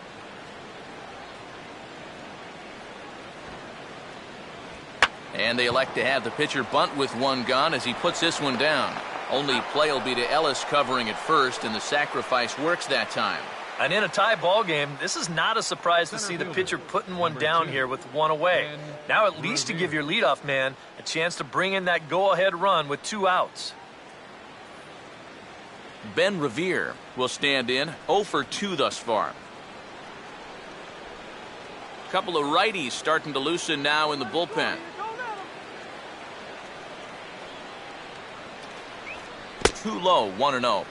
And they elect to have the pitcher bunt with one gone as he puts this one down. Only play will be to Ellis covering at first, and the sacrifice works that time. And in a tie ball game, this is not a surprise to see the pitcher putting one down here with one away. Now at least to give your leadoff man a chance to bring in that go-ahead run with 2 outs. Ben Revere will stand in, 0 for 2 thus far. Couple of righties starting to loosen now in the bullpen. Too low, 1-0.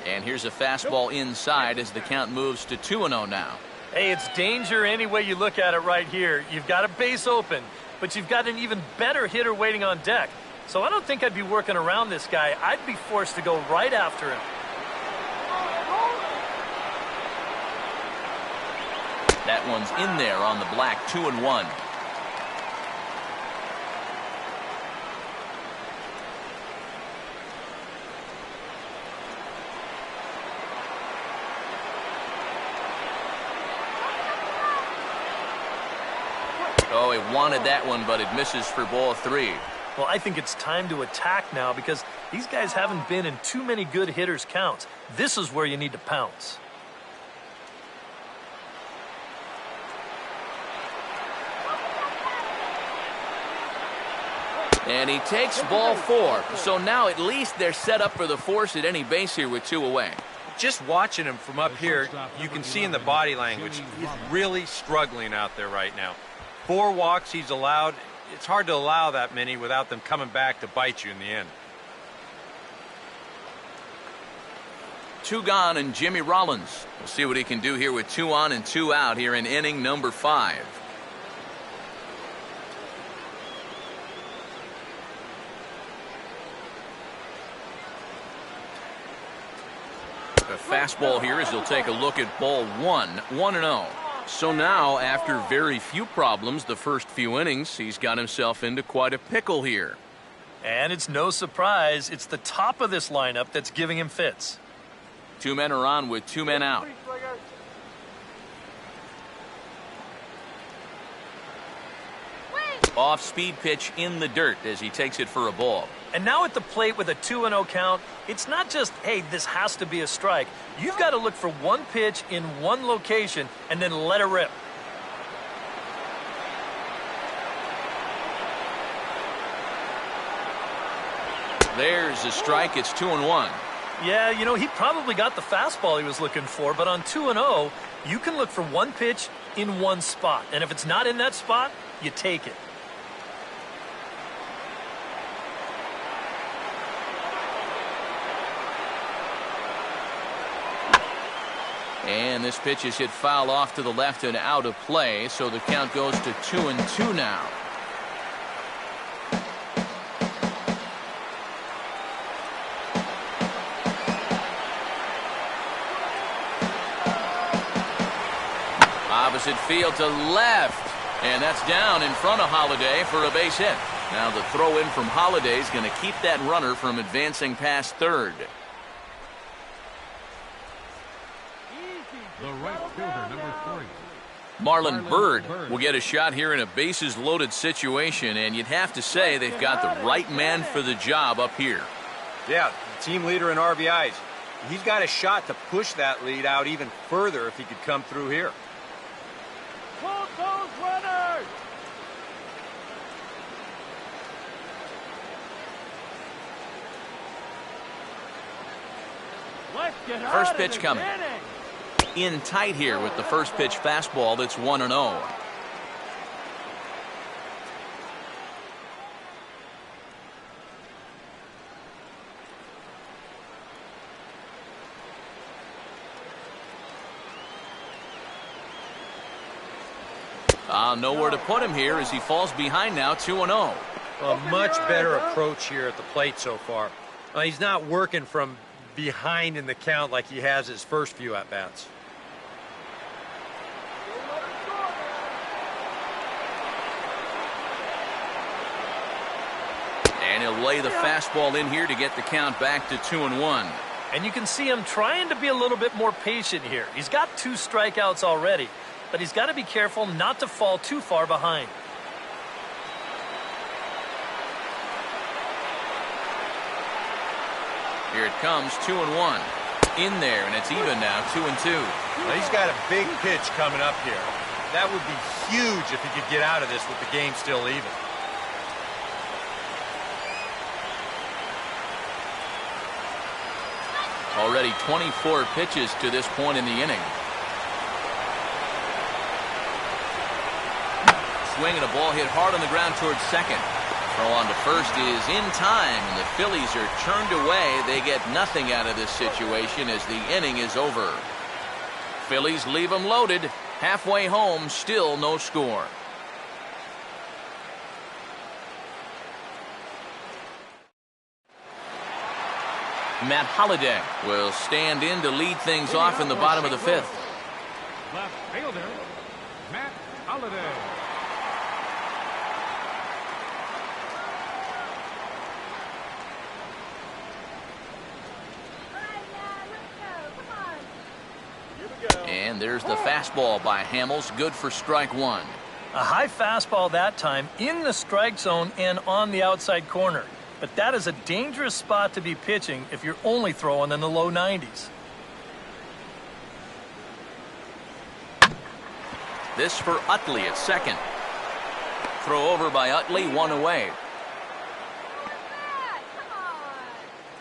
And here's a fastball inside as the count moves to 2-0 now. Hey, it's danger any way you look at it right here. You've got a base open, but you've got an even better hitter waiting on deck. So I don't think I'd be working around this guy. I'd be forced to go right after him. That one's in there on the black, 2-1. Oh, he wanted that one, but it misses for ball 3. Well, I think it's time to attack now because these guys haven't been in too many good hitters' counts. This is where you need to pounce. And he takes ball 4. So now at least they're set up for the force at any base here with 2 away. Just watching him from up here, you can see in the body language, he's really struggling out there right now. 4 walks he's allowed. It's hard to allow that many without them coming back to bite you in the end. 2 gone and Jimmy Rollins. We'll see what he can do here with 2 on and 2 out here in inning number 5. A fastball here as he'll take a look at ball 1, 1-0. So now, after very few problems the first few innings, he's got himself into quite a pickle here. And it's no surprise, it's the top of this lineup that's giving him fits. 2 men are on with 2 men out. Off-speed pitch in the dirt as he takes it for a ball. And now at the plate with a 2-0 count, it's not just, hey, this has to be a strike. You've got to look for one pitch in one location and then let it rip. There's a strike. It's 2-1. Yeah, you know, he probably got the fastball he was looking for, but on 2-0, you can look for one pitch in one spot. And if it's not in that spot, you take it. And this pitch is hit foul off to the left and out of play, so the count goes to 2-2 now. Opposite field to left, and that's down in front of Holiday for a base hit. Now the throw in from Holiday is going to keep that runner from advancing past third. The right fielder, number 3. Marlon Byrd will get a shot here in a bases-loaded situation, and you'd have to say they've got the right man for the job up here. Yeah, team leader in RBIs. He's got a shot to push that lead out even further if he could come through here. Pull those runners! Let's get First out pitch of this coming. inning. In tight here with the first pitch fastball that's 1-0. Nowhere to put him here as he falls behind now 2-0. A much better approach here at the plate so far. He's not working from behind in the count like he has his first few at-bats. And he'll lay the fastball in here to get the count back to 2-1. And you can see him trying to be a little bit more patient here. He's got 2 strikeouts already, but he's got to be careful not to fall too far behind. Here it comes, 2-1. In there, and it's even now, 2-2. Now he's got a big pitch coming up here. That would be huge if he could get out of this with the game still even. Already 24 pitches to this point in the inning. Swing and a ball hit hard on the ground towards second. Throw on to first is in time, and the Phillies are turned away. They get nothing out of this situation as the inning is over. Phillies leave them loaded. Halfway home, still no score. Matt Holliday will stand in to lead things off in the bottom of the 5th. Left fielder, Matt Holliday. And there's the fastball by Hamels, good for strike 1. A high fastball that time in the strike zone and on the outside corner. But that is a dangerous spot to be pitching if you're only throwing in the low 90s. This for Utley at second. Throw over by Utley, 1 away.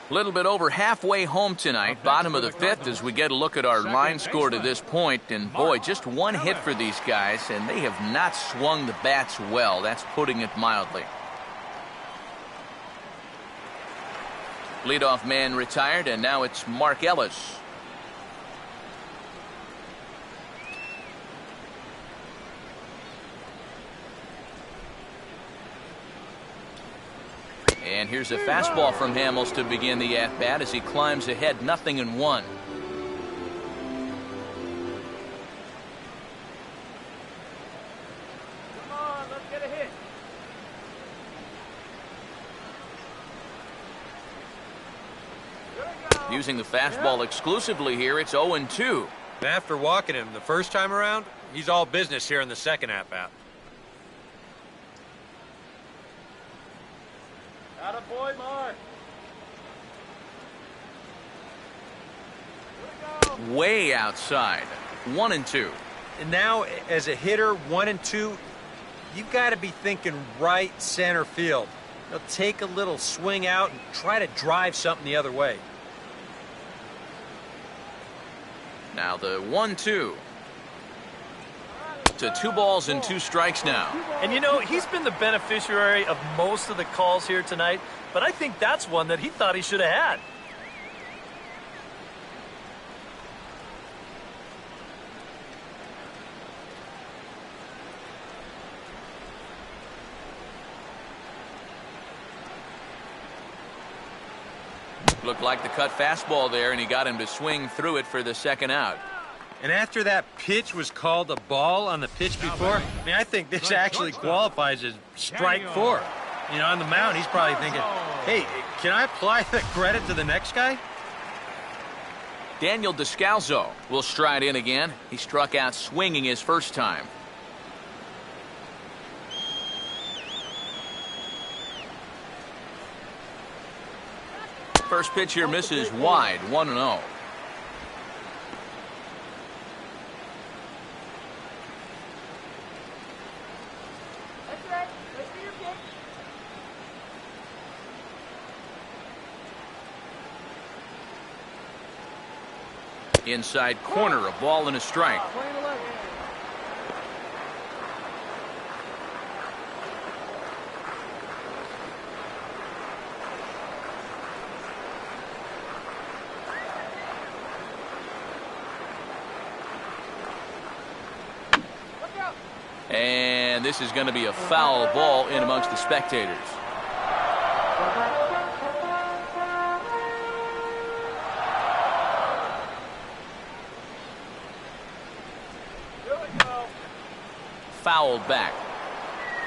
A little bit over halfway home tonight, bottom of the fifth, as we get a look at our line score to this point. And boy, just one hit for these guys, and they have not swung the bats well. That's putting it mildly. Leadoff man retired, and now it's Mark Ellis. And here's a fastball from Hamels to begin the at-bat as he climbs ahead 0-1. Come on, let's get a hit. Using the fastball exclusively here, it's 0-2. And after walking him the first time around, he's all business here in the second at-bat. Attaboy, Mark. Way outside. 1-2. And now, as a hitter, 1-2, you've got to be thinking right center field. You'll take a little swing out and try to drive something the other way. Now the 1-2. To 2 balls and 2 strikes now. And you know, he's been the beneficiary of most of the calls here tonight, but I think that's one that he thought he should have had. Looked like the cut fastball there, and he got him to swing through it for the second out. And after that pitch was called a ball on the pitch before, I mean, I think this actually qualifies as strike 4. You know, on the mound, he's probably thinking, hey, can I apply the credit to the next guy? Daniel Descalzo will stride in again. He struck out swinging his first time. First pitch here misses wide, 1-0. Inside corner, a ball and a strike. And this is going to be a foul ball in amongst the spectators. Fouled back.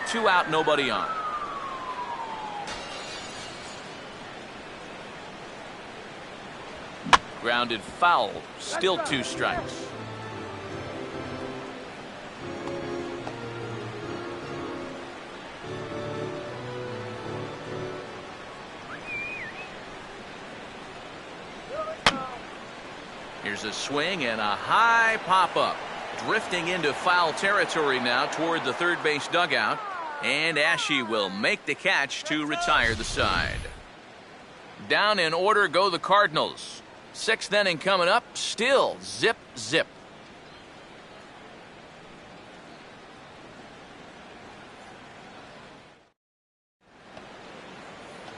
2 out, nobody on. Grounded foul, still 2 strikes. Here's a swing and a high pop-up. Drifting into foul territory now toward the third base dugout. And Ashe will make the catch to retire the side. Down in order go the Cardinals. 6th inning coming up. Still zip, zip.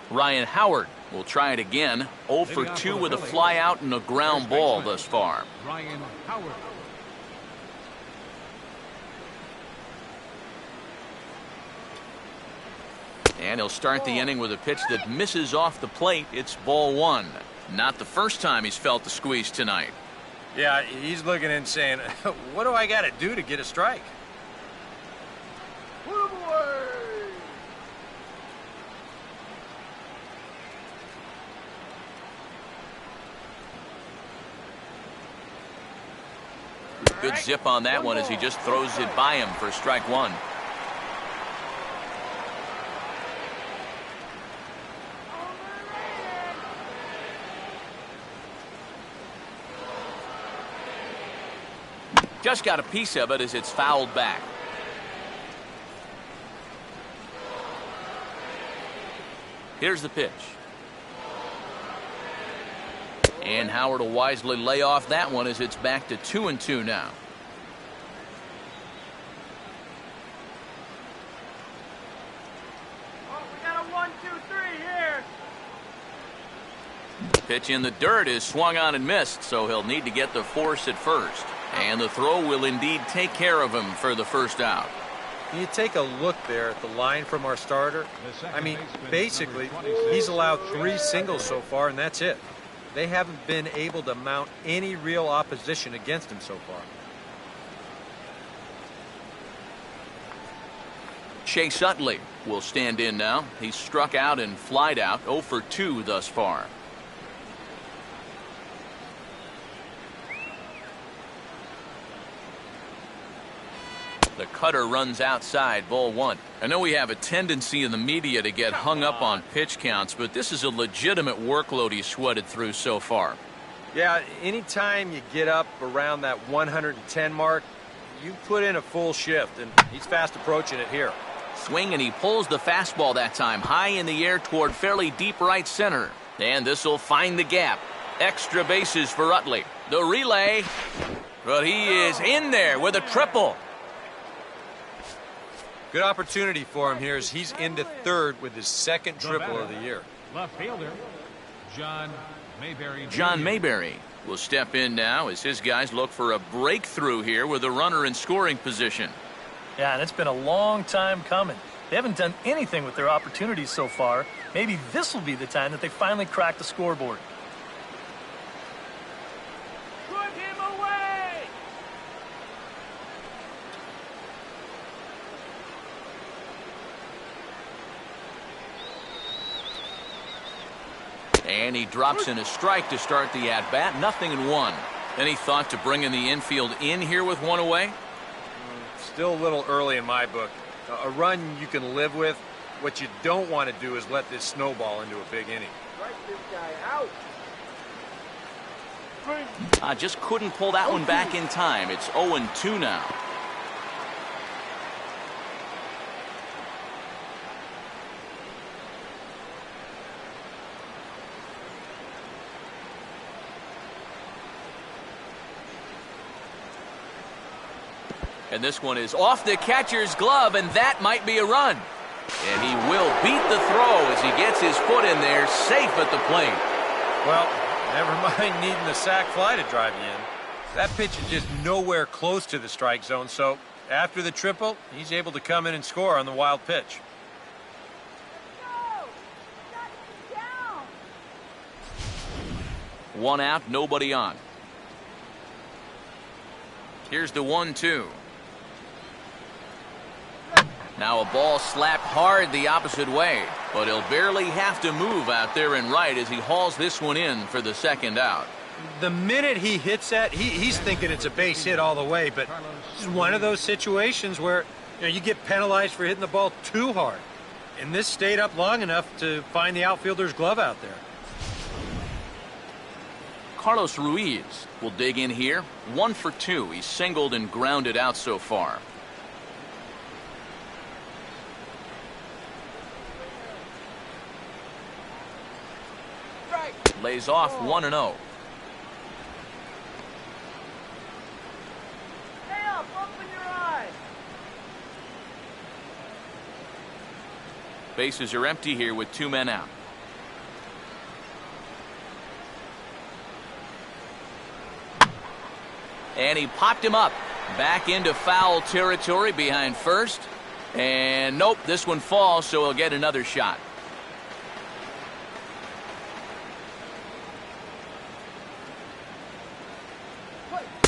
Ryan Howard will try it again. 0 for 2 with a fly out and a ground ball thus far. Ryan Howard. And he'll start the inning with a pitch that misses off the plate. It's ball 1. Not the first time he's felt the squeeze tonight. Yeah, he's looking and saying, what do I got to do to get a strike? Put him away. Good zip on that one as he just throws it by him for strike 1. Just got a piece of it as it's fouled back. Here's the pitch. And Howard will wisely lay off that one as it's back to 2-2 now. Oh, we got a 1-2-3 here. Pitch in the dirt is swung on and missed, so he'll need to get the force at first. And the throw will indeed take care of him for the first out. You take a look there at the line from our starter. I mean, basically, he's allowed 3 singles so far, and that's it. They haven't been able to mount any real opposition against him so far. Chase Utley will stand in now. He's struck out and flied out, 0 for 2 thus far. The cutter runs outside, ball 1. I know we have a tendency in the media to get hung up on pitch counts, but this is a legitimate workload he's sweated through so far. Yeah, anytime you get up around that 110 mark, you put in a full shift, and he's fast approaching it here. Swing, and he pulls the fastball that time high in the air toward fairly deep right center. And this will find the gap. Extra bases for Utley. The relay, but he is in there with a triple. Good opportunity for him here as he's into third with his second triple of the year. Left fielder, John Mayberry. John Mayberry will step in now as his guys look for a breakthrough here with a runner in scoring position. Yeah, and it's been a long time coming. They haven't done anything with their opportunities so far. Maybe this will be the time that they finally crack the scoreboard. Put him away. And he drops in a strike to start the at-bat. 0-1. Any thought to bringing the infield in here with one away? Still a little early in my book. A run you can live with. What you don't want to do is let this snowball into a big inning. Strike this guy out. Just couldn't pull that one back in time. It's 0-2 now. And this one is off the catcher's glove, and that might be a run. And he will beat the throw as he gets his foot in there, safe at the plate. Well, never mind needing the sac fly to drive you in. That pitch is just nowhere close to the strike zone, so after the triple, he's able to come in and score on the wild pitch. No! Shut him down! 1 out, nobody on. Here's the 1-2. Now a ball slapped hard the opposite way, but he'll barely have to move out there in right as he hauls this one in for the second out. The minute he hits that, he's thinking it's a base hit all the way, but this is one of those situations where you get penalized for hitting the ball too hard. And this stayed up long enough to find the outfielder's glove out there. Carlos Ruiz will dig in here. 1 for 2. He's singled and grounded out so far. Lays off 1-0. Stay up, open your eyes. Bases are empty here with 2 men out. And he popped him up. Back into foul territory behind first. And nope, this one falls, so he'll get another shot.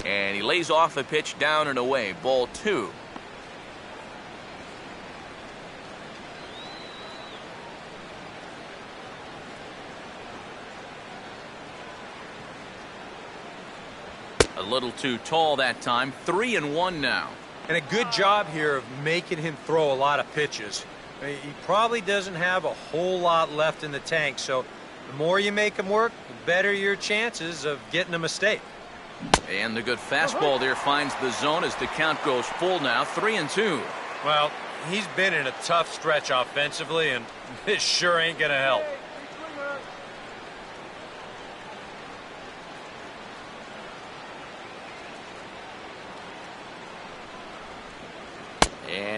And he lays off a pitch down and away. Ball 2. A little too tall that time. 3-1 now. And a good job here of making him throw a lot of pitches. He probably doesn't have a whole lot left in the tank, so the more you make him work, the better your chances of getting a mistake. And the good fastball there finds the zone as the count goes full now. 3-2. Well, he's been in a tough stretch offensively, and this sure ain't going to help.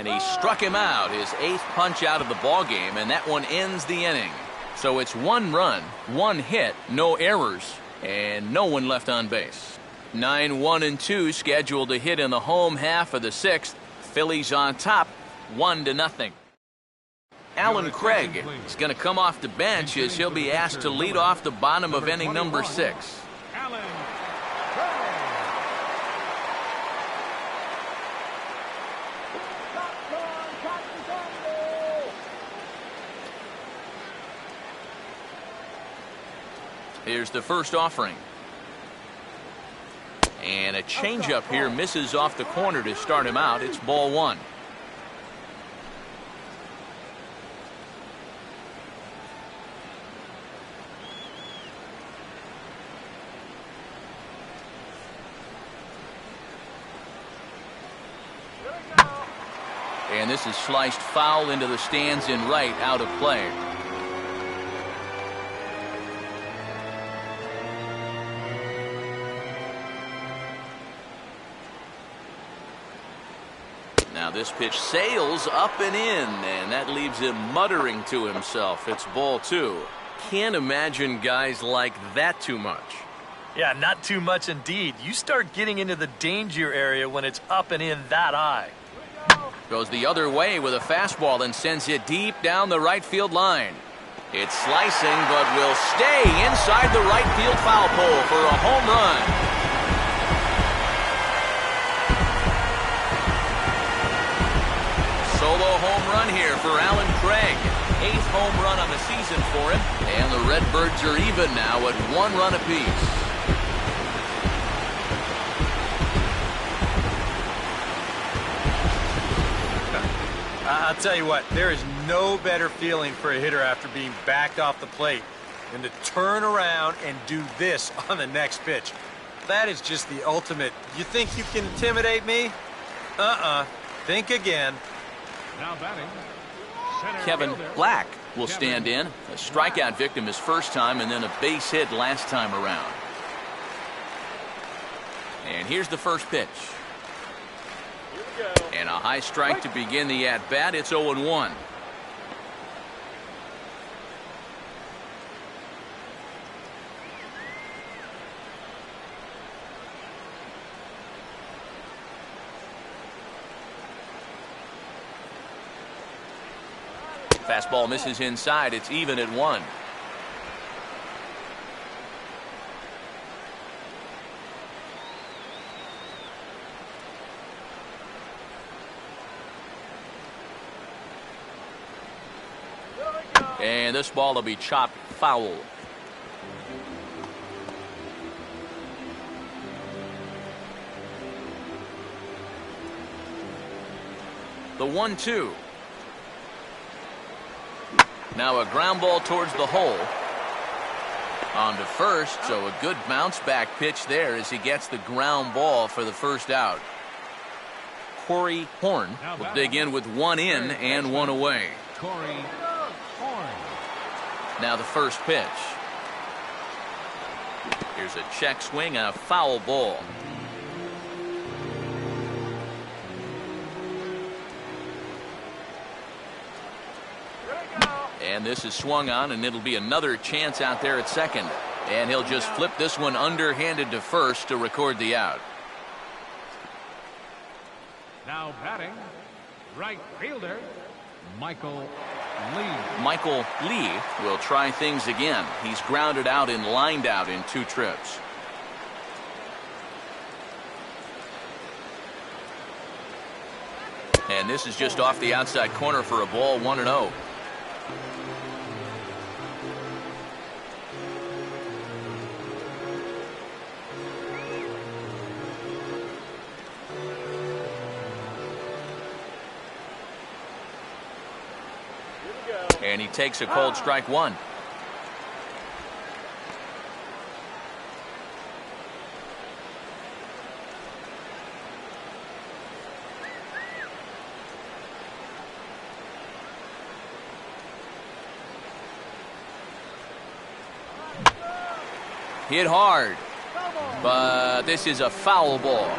And he struck him out, his 8th punch out of the ball game, and that one ends the inning. So it's 1 run, 1 hit, no errors, and no one left on base. 9-1-2 scheduled to hit in the home half of the 6th. Phillies on top, 1-0. Alan Craig is going to come off the bench as he'll be asked to lead off the bottom of inning number 6. Alan. Here's the first offering. And a changeup here misses off the corner to start him out. It's ball 1. And this is sliced foul into the stands in right, out of play. Now this pitch sails up and in, and that leaves him muttering to himself. It's ball 2. Can't imagine guys like that too much. Yeah, not too much indeed. You start getting into the danger area when it's up and in that high. Goes the other way with a fastball and sends it deep down the right field line. It's slicing, but will stay inside the right field foul pole for a home run. Solo home run here for Alan Craig. 8th home run on the season for him. And the Redbirds are even now at 1 run apiece. I'll tell you what, there is no better feeling for a hitter after being backed off the plate than to turn around and do this on the next pitch. That is just the ultimate. You think you can intimidate me? Think again. Now batting. Center Kevin fielder. Black will stand in. A strikeout victim his first time and then a base hit last time around. And here's the first pitch. And a high strike to begin the at-bat. It's 0-1. Fastball misses inside. It's even at 1. And this ball will be chopped foul. The 1-2. Now a ground ball towards the hole. On to first, so a good bounce back pitch there as he gets the ground ball for the first out. Corey Horn will dig in with 1 in and 1 away. Corey Horn. Now the first pitch. Here's a check swing and a foul ball. And this is swung on, and it'll be another chance out there at second. And he'll just flip this one underhanded to first to record the out. Now batting. Right fielder. Michael Lee. Michael Lee will try things again. He's grounded out and lined out in 2 trips. And this is just off the outside corner for a ball, 1-0. And he takes a cold strike 1. Hit hard, but this is a foul ball.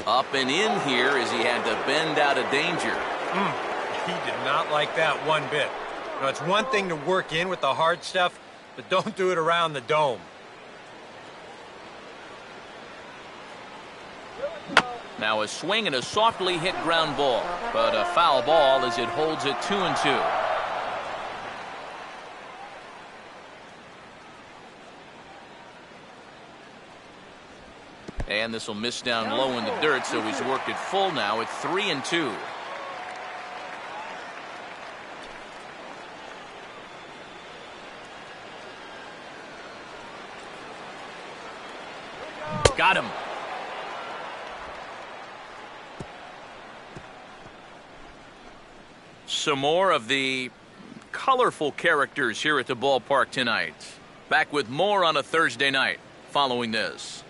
Up and in here as he had to bend out of danger. He did not like that one bit. Now, it's one thing to work in with the hard stuff, but don't do it around the dome. Now a swing and a softly hit ground ball, but a foul ball as it holds it 2-2. And this will miss down low in the dirt, so he's worked it full now at 3-2. Got him. Some more of the colorful characters here at the ballpark tonight. Back with more on a Thursday night following this.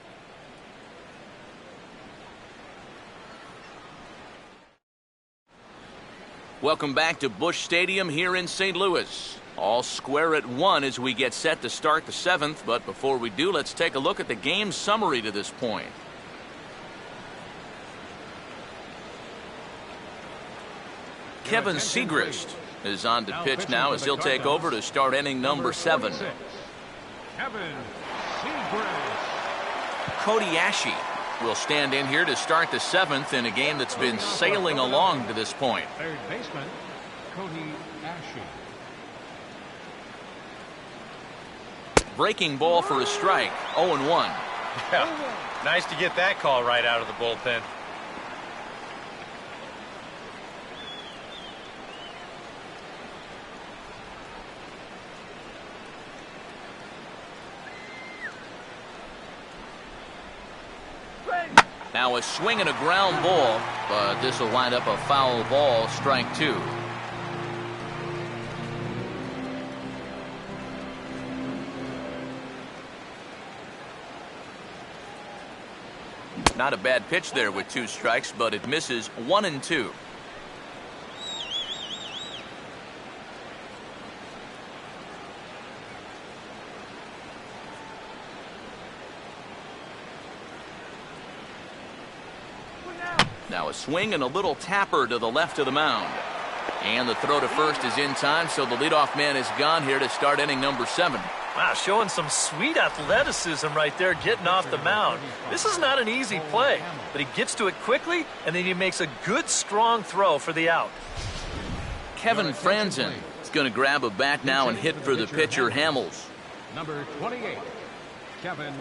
Welcome back to Busch Stadium here in St. Louis. All square at 1 as we get set to start the 7th. But before we do, let's take a look at the game summary to this point. Kevin Segrist is on to pitch now as he'll take over to start inning number 7. Kevin Segrist. Cody Ashe will stand in here to start the 7th in a game that's been sailing along to this point. Third baseman, Cody Ashe. Breaking ball for a strike, 0-1. Yeah, nice to get that call right out of the bullpen. Now a swing and a ground ball, but this will wind up a foul ball, strike 2. Not a bad pitch there with 2 strikes, but it misses 1-2. Now a swing and a little tapper to the left of the mound. And the throw to first is in time, so the leadoff man is gone here to start inning number 7. Wow, showing some sweet athleticism right there, getting off the mound. This is not an easy play, but he gets to it quickly, and then he makes a good, strong throw for the out. Kevin Franzen is going to grab a bat now and hit for the pitcher, Hamels. Number 28, Kevin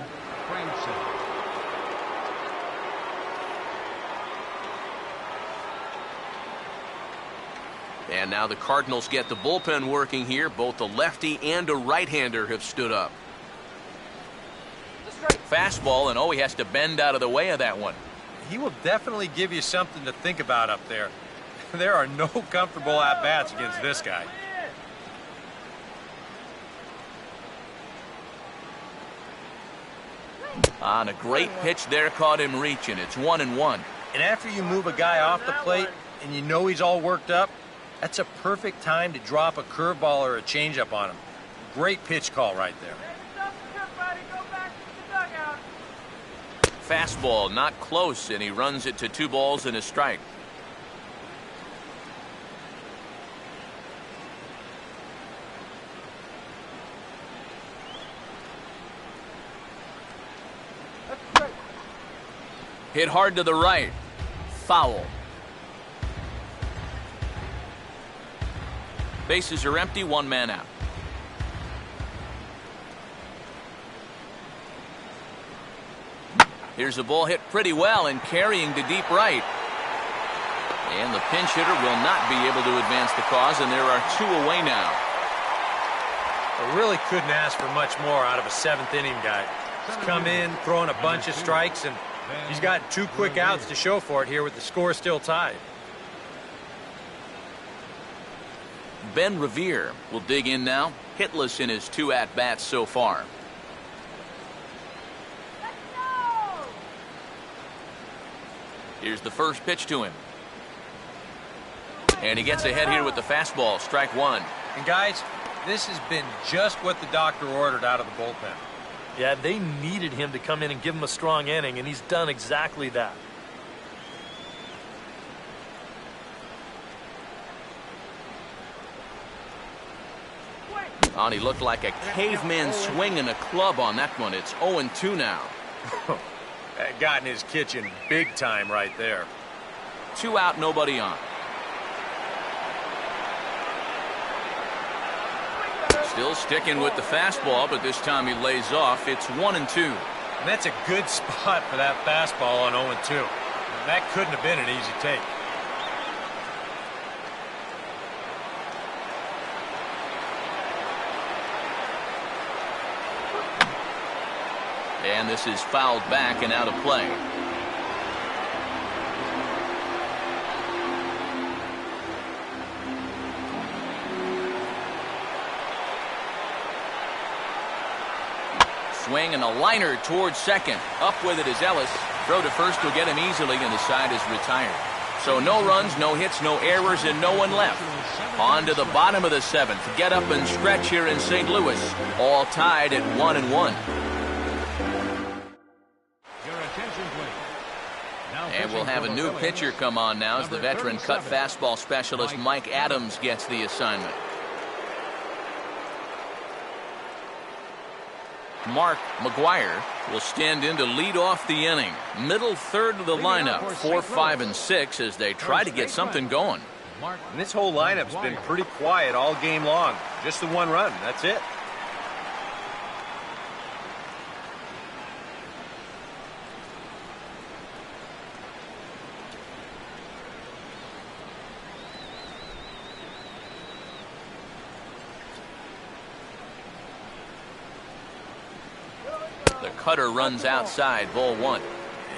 Franzen. And now the Cardinals get the bullpen working here. Both a lefty and a right-hander have stood up. Fastball, and he has to bend out of the way of that one. He will definitely give you something to think about up there. There are no comfortable at-bats against this guy. On a great pitch there, caught him reaching. It's 1-1. And after you move a guy off the plate and you know he's all worked up, that's a perfect time to drop a curveball or a changeup on him. Great pitch call right there. Fastball not close, and he runs it to 2 balls and a strike. Hit hard to the right. Foul. Bases are empty, 1 man out. Here's a ball hit pretty well and carrying to deep right. And the pinch hitter will not be able to advance the cause, and there are 2 away now. I really couldn't ask for much more out of a 7th inning guy. He's come in, throwing a bunch of strikes, and he's got 2 quick outs to show for it here with the score still tied. Ben Revere will dig in now, hitless in his 2 at-bats so far. Here's the first pitch to him. And he gets ahead here with the fastball, strike 1. And guys, this has been just what the doctor ordered out of the bullpen. Yeah, they needed him to come in and give him a strong inning, and he's done exactly that. Oh, and he looked like a caveman swinging a club on that one. It's 0-2 now. That got in his kitchen big time right there. 2 out, nobody on. Still sticking with the fastball, but this time he lays off. It's 1-2. And that's a good spot for that fastball on 0-2. That couldn't have been an easy take. And this is fouled back and out of play. Swing and a liner towards second. Up with it is Ellis. Throw to first will get him easily, and the side is retired. So no runs, no hits, no errors, and no one left. On to the bottom of the 7th. Get up and stretch here in St. Louis. All tied at 1-1. And we'll have a new pitcher come on now as the veteran cut fastball specialist Mike Adams gets the assignment. Mark McGuire will stand in to lead off the inning. Middle third of the lineup, 4, 5, and 6 as they try to get something going. And this whole lineup's been pretty quiet all game long. Just the one run, that's it. The cutter runs outside, ball 1.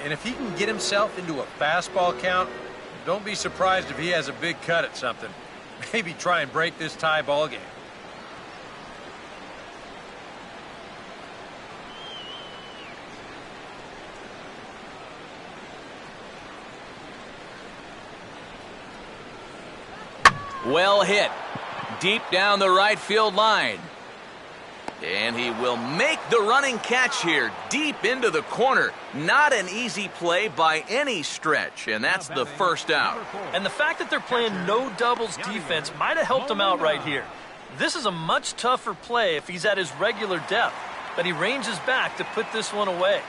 And if he can get himself into a fastball count, don't be surprised if he has a big cut at something. Maybe try and break this tie ball game. Well hit. Deep down the right field line. And he will make the running catch here, deep into the corner. Not an easy play by any stretch, and that's the first out. And the fact that they're playing no doubles defense might have helped him out right here. This is a much tougher play if he's at his regular depth, but he ranges back to put this one away.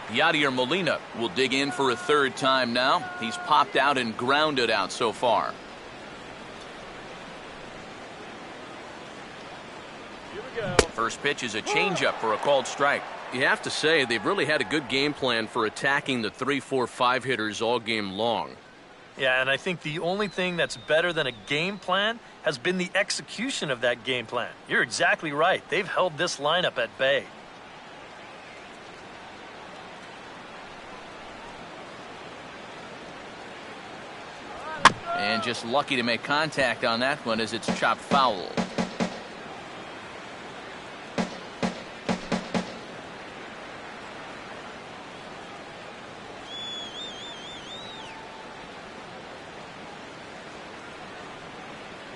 Yadier Molina will dig in for a third time now. He's popped out and grounded out so far. First pitch is a changeup for a called strike. You have to say they've really had a good game plan for attacking the 3, 4, 5 hitters all game long. Yeah, and I think the only thing that's better than a game plan has been the execution of that game plan. You're exactly right. They've held this lineup at bay. And just lucky to make contact on that one as it's chopped foul.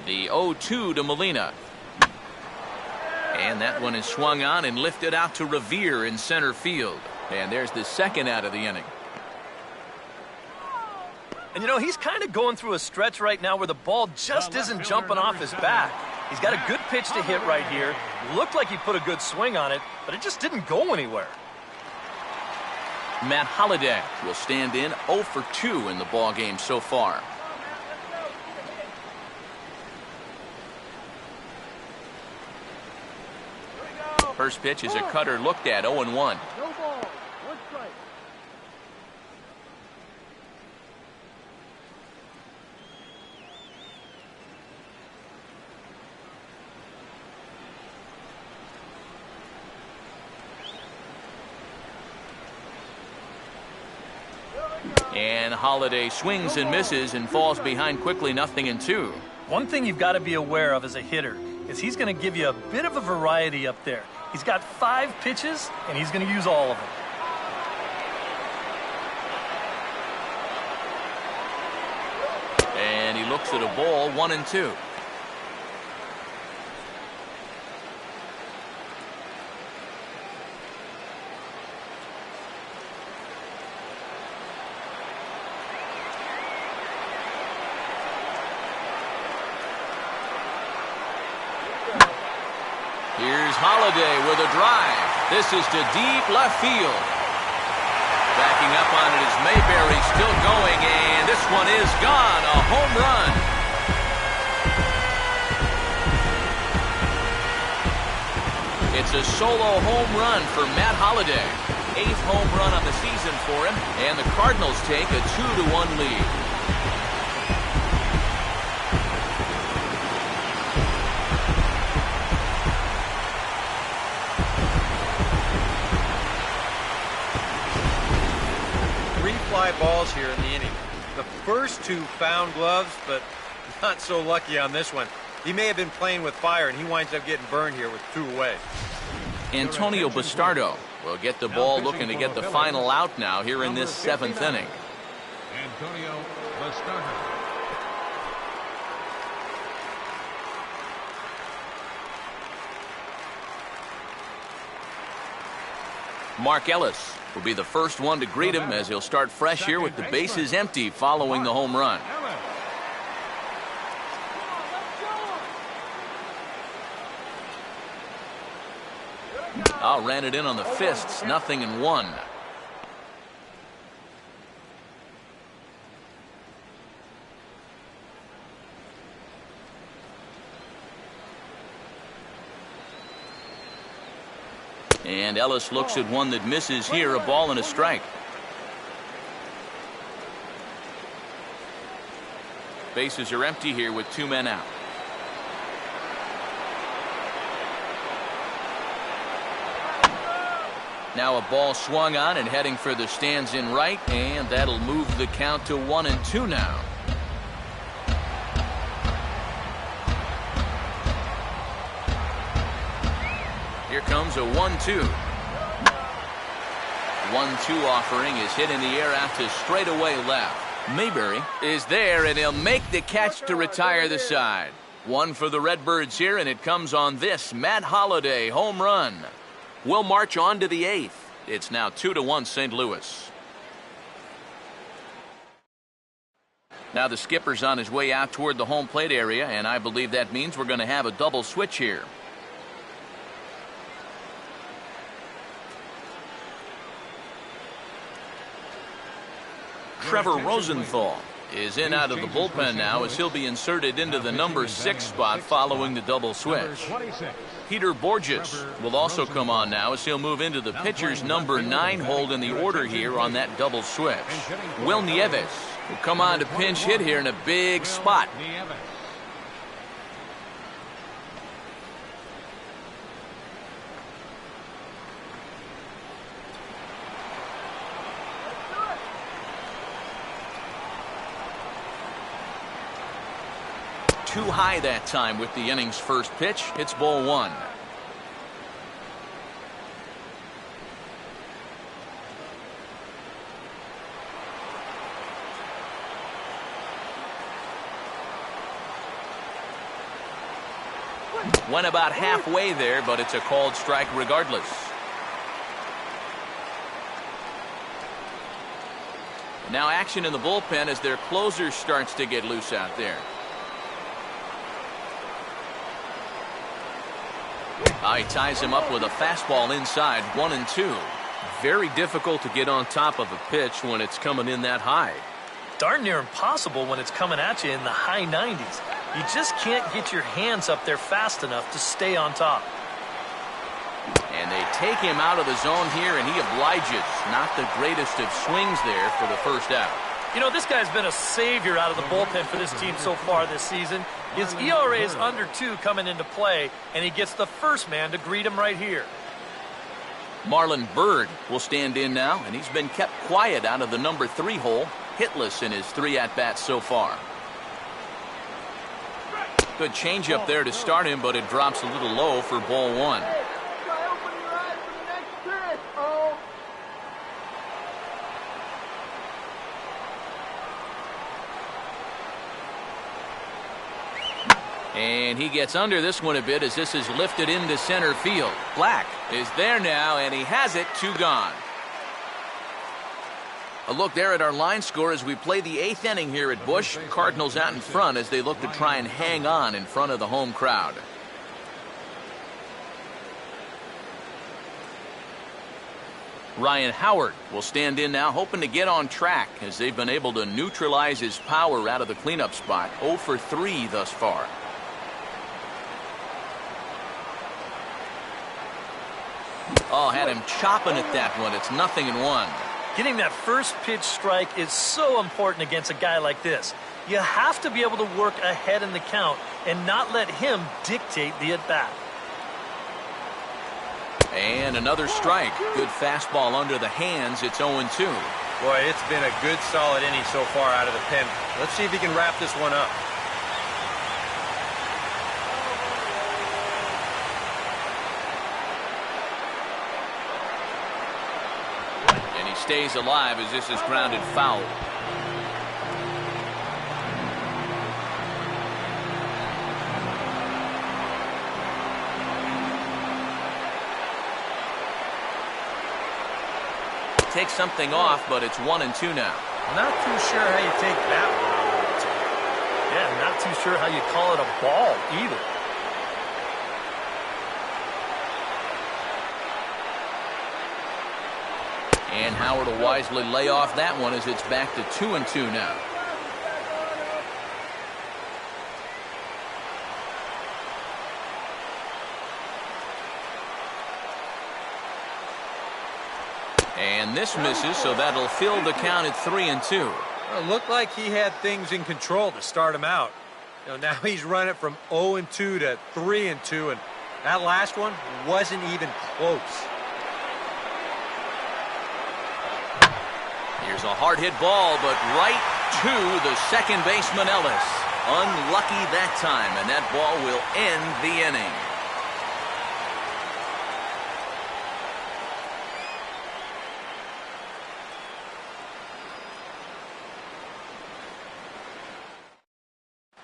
The 0-2 to Molina. And that one is swung on and lifted out to Revere in center field. And there's the second out of the inning. And you know, he's kind of going through a stretch right now where the ball just isn't jumping off his back. He's got a good pitch to hit right here. Looked like he put a good swing on it, but it just didn't go anywhere. Matt Holliday will stand in 0 for 2 in the ballgame so far. First pitch is a cutter looked at, 0-1. No ball. 1 strike. And Holliday swings and misses and falls behind quickly, 0-2. One thing you've got to be aware of as a hitter is he's going to give you a bit of a variety up there. He's got 5 pitches, and he's going to use all of them. And he looks at a ball, 1-2. is Holliday with a drive. This is to deep left field. Backing up on it is Mayberry, still going, and this one is gone. A home run. It's a solo home run for Matt Holliday. 8th home run on the season for him, and the Cardinals take a 2-1 lead. Fly balls here in the inning. The first 2 found gloves, but not so lucky on this one. He may have been playing with fire, and he winds up getting burned here with 2 away. Antonio Bastardo will get the ball, looking to get the final out now here in this 7th inning. Antonio Bastardo. Mark Ellis will be the first one to greet him as he'll start fresh here with the bases empty following the home run. Ran it in on the fists, 0-1. And Ellis looks at one that misses here, a ball and a strike. Bases are empty here with 2 men out. Now a ball swung on and heading for the stands in right, and that'll move the count to 1-2 now. Here comes a 1-2. 1-2 offering is hit in the air out to straightaway left. Mayberry is there, and he'll make the catch to retire the side. 1 for the Redbirds here, and it comes on this Matt Holliday home run. We'll march on to the 8th. It's now 2-1 St. Louis. Now the skipper's on his way out toward the home plate area, and I believe that means we're going to have a double switch here. Trevor Rosenthal is in out of the bullpen now as he'll be inserted into the number 6 spot following the double switch. Peter Borges will also come on now as he'll move into the pitcher's number 9 hold in the order here on that double switch. Will Nieves will come on to pinch hit here in a big spot. Too high that time with the inning's first pitch. It's ball 1. Went about halfway there, but it's a called strike regardless. Now action in the bullpen as their closer starts to get loose out there. He ties him up with a fastball inside, 1-2. Very difficult to get on top of a pitch when it's coming in that high. Darn near impossible when it's coming at you in the high 90s. You just can't get your hands up there fast enough to stay on top. And they take him out of the zone here, and he obliges. Not the greatest of swings there for the first out. You know, this guy's been a savior out of the bullpen for this team so far this season. His ERA is under 2 coming into play, and he gets the first man to greet him right here. Marlon Byrd will stand in now, and he's been kept quiet out of the number 3 hole, hitless in his 3 at-bats so far. Good changeup there to start him, but it drops a little low for ball 1. And he gets under this one a bit as this is lifted into center field. Black is there now, and he has it, 2 gone. A look there at our line score as we play the 8th inning here at Busch. Cardinals out in front as they look to try and hang on in front of the home crowd. Ryan Howard will stand in now, hoping to get on track as they've been able to neutralize his power out of the cleanup spot. 0 for 3 thus far. Oh, had him chopping at that one. It's 0-1. Getting that first pitch strike is so important against a guy like this. You have to be able to work ahead in the count and not let him dictate the at-bat. And another strike. Good fastball under the hands. It's 0-2. Boy, it's been a good, solid inning so far out of the pen. Let's see if he can wrap this one up. And he stays alive as this is grounded foul. Takes something off, but it's 1-2 now. Not too sure how you take that one. Yeah, not too sure how you call it a ball either. And Howard will wisely lay off that one as it's back to 2-2 now. And this misses, so that'll fill the count at 3-2. Well, it looked like he had things in control to start him out. Now he's run it from 0-2 to 3-2, and that last one wasn't even close. Here's a hard hit ball, but right to the second baseman Ellis. Unlucky that time, and that ball will end the inning.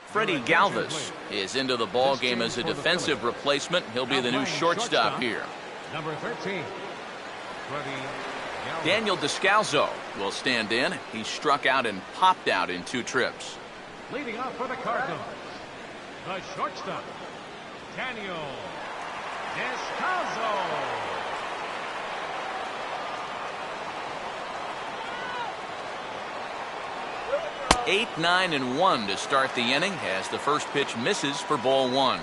Freddie Galvis is into the ball game as a defensive replacement. He'll be the new shortstop here. Number 13, Freddie Galvis. Daniel Descalzo will stand in. He struck out and popped out in 2 trips. Leading off for the Cardinals, the shortstop, Daniel Descalzo. 8, 9, and 1 to start the inning as the first pitch misses for ball 1.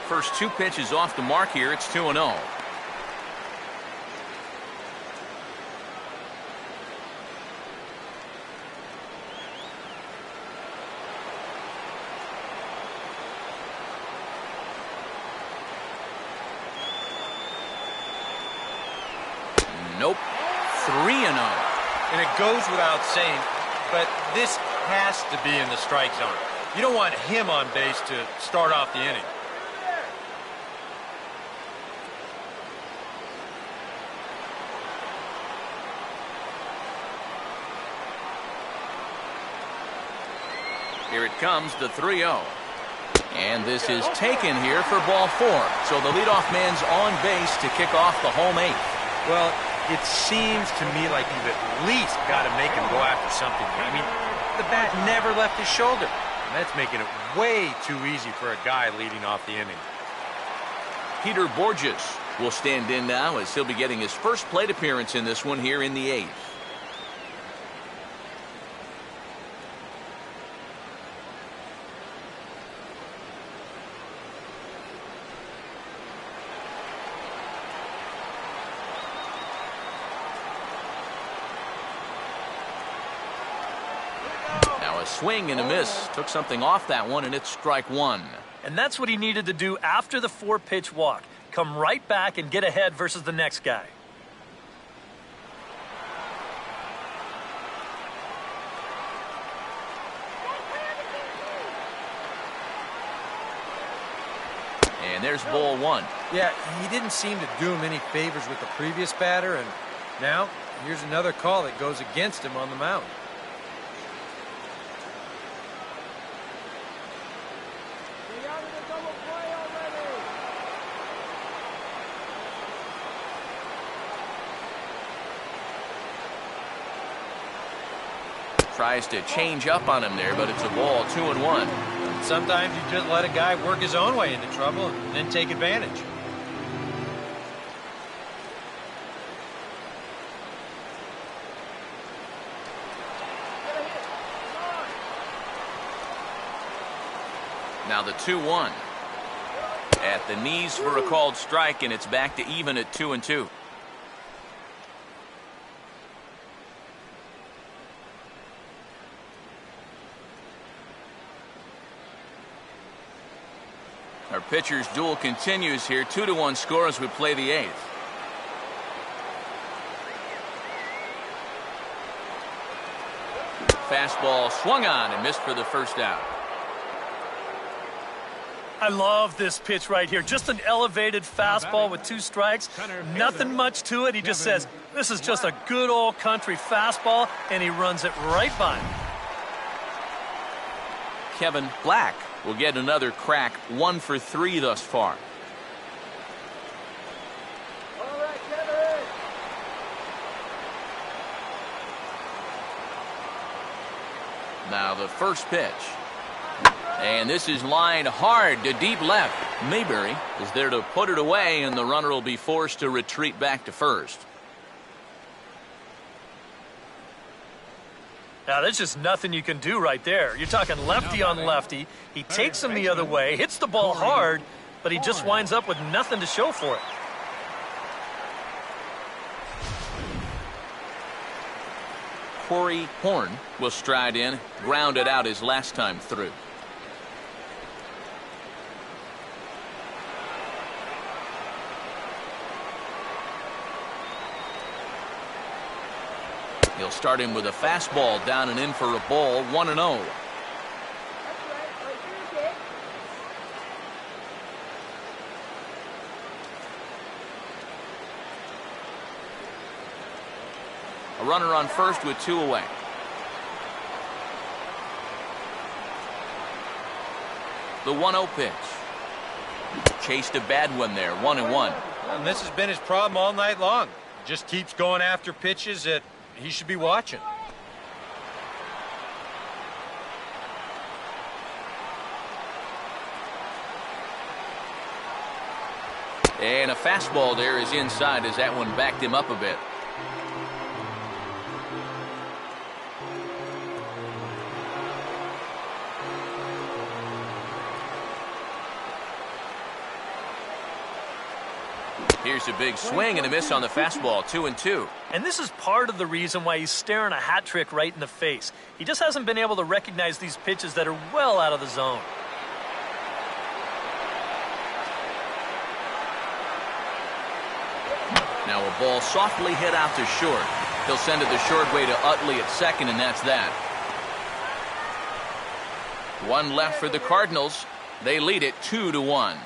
First 2 pitches off the mark here. It's 2-0. Nope. 3-0. And it goes without saying, but this has to be in the strike zone. You don't want him on base to start off the inning. Here it comes, the 3-0. And this is taken here for ball 4. So the leadoff man's on base to kick off the home 8th. Well, it seems to me like you've at least got to make him go after something. I mean, the bat never left his shoulder. And that's making it way too easy for a guy leading off the inning. Peter Borges will stand in now as he'll be getting his first plate appearance in this one here in the 8th. Swing and a miss. Took something off that one, and it's strike 1. And that's what he needed to do after the 4-pitch walk. Come right back and get ahead versus the next guy. And there's ball 1. Yeah, he didn't seem to do him any favors with the previous batter, and now here's another call that goes against him on the mound. Tries to change up on him there, but it's a ball, 2-1. Sometimes you just let a guy work his own way into trouble and then take advantage. Now the 2-1. At the knees for a called strike, and it's back to even at 2-2. Our pitcher's duel continues here. 2-1 score as we play the 8th. Fastball swung on and missed for the first out. I love this pitch right here. Just an elevated fastball with 2 strikes. Nothing much to it. He just says, this is just a good old country fastball, and he runs it right by him. Kevin Black will get another crack, 1 for 3 thus far. All right, Kevin. Now the first pitch. And this is lined hard to deep left. Mayberry is there to put it away, and the runner will be forced to retreat back to first. Now, there's just nothing you can do right there. You're talking lefty on lefty. He takes him the other way, hits the ball hard, but he just winds up with nothing to show for it. Corey Horn will stride in, ground it out his last time through. He'll start him with a fastball down and in for a ball, 1-0. A runner on first with 2 away. The 1-0 pitch. Chased a bad one there, 1-1. And this has been his problem all night long. Just keeps going after pitches that he should be watching. And a fastball there is inside as that one backed him up a bit. Here's a big swing and a miss on the fastball, 2-2. And this is part of the reason why he's staring a hat trick right in the face. He just hasn't been able to recognize these pitches that are well out of the zone. Now a ball softly hit out to short. He'll send it the short way to Utley at second, and that's that. 1 left for the Cardinals. They lead it 2-1.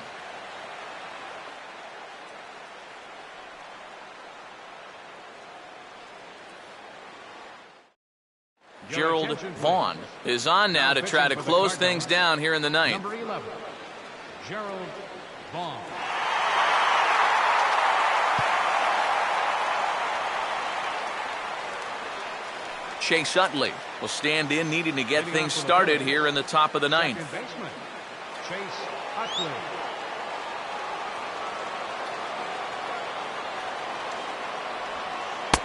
Gerald Vaughn is on now to try to close things down here in the 9th. Number 11, Gerald Vaughn. Chase Utley will stand in, needing to get things started here in the top of the 9th. Second baseman, Chase Utley.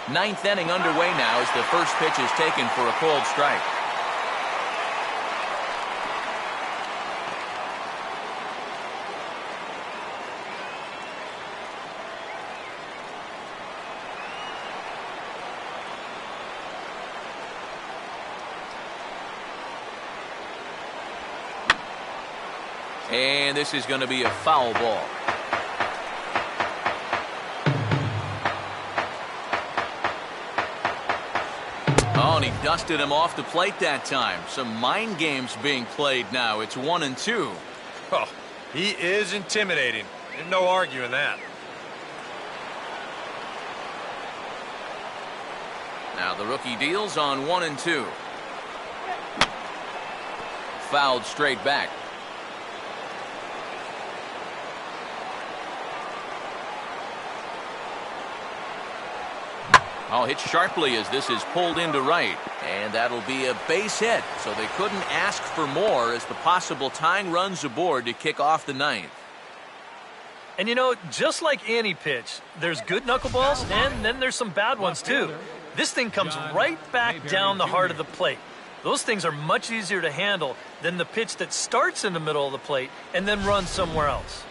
9th inning underway now as the first pitch is taken for a called strike. And this is going to be a foul ball. Oh, and he dusted him off the plate that time. Some mind games being played now. It's 1-2. Oh, he is intimidating. There's no arguing that. Now the rookie deals on 1-2. Fouled straight back. Oh, hit sharply as this is pulled into right. And that'll be a base hit. So they couldn't ask for more as the possible tying runs aboard to kick off the ninth. And you know, just like any pitch, there's good knuckleballs and then there's some bad ones too. This thing comes right back down the heart of the plate. Those things are much easier to handle than the pitch that starts in the middle of the plate and then runs somewhere else.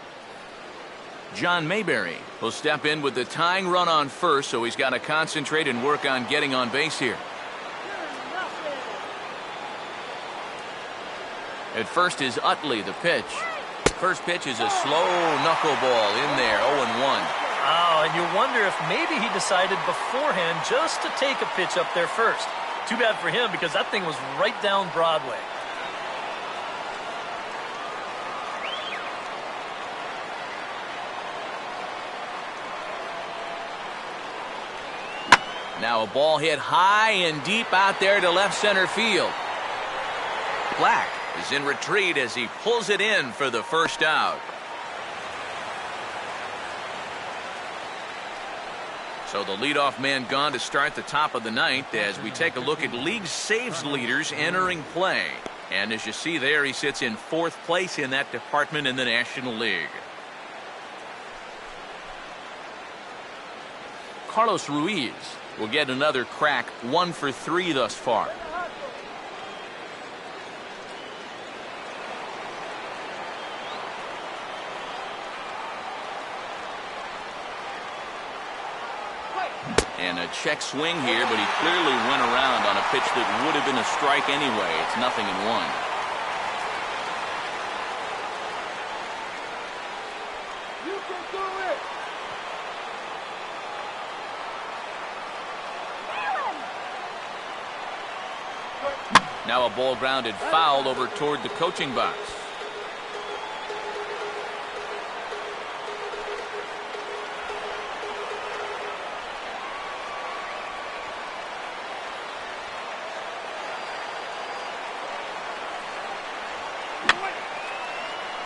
John Mayberry will step in with the tying run on first, so he's got to concentrate and work on getting on base here. At first is Utley, the pitch. First pitch is a slow knuckleball in there, 0-1. Oh, and you wonder if maybe he decided beforehand just to take a pitch up there first. Too bad for him because that thing was right down Broadway. Now a ball hit high and deep out there to left center field. Black is in retreat as he pulls it in for the first out. So the leadoff man gone to start the top of the ninth as we take a look at league saves leaders entering play. And as you see there, he sits in fourth place in that department in the National League. Carlos Ruiz will get another crack, 1 for 3 thus far. And a check swing here, but he clearly went around on a pitch that would have been a strike anyway. It's 0-1. You can do it. Now a ball grounded foul over toward the coaching box.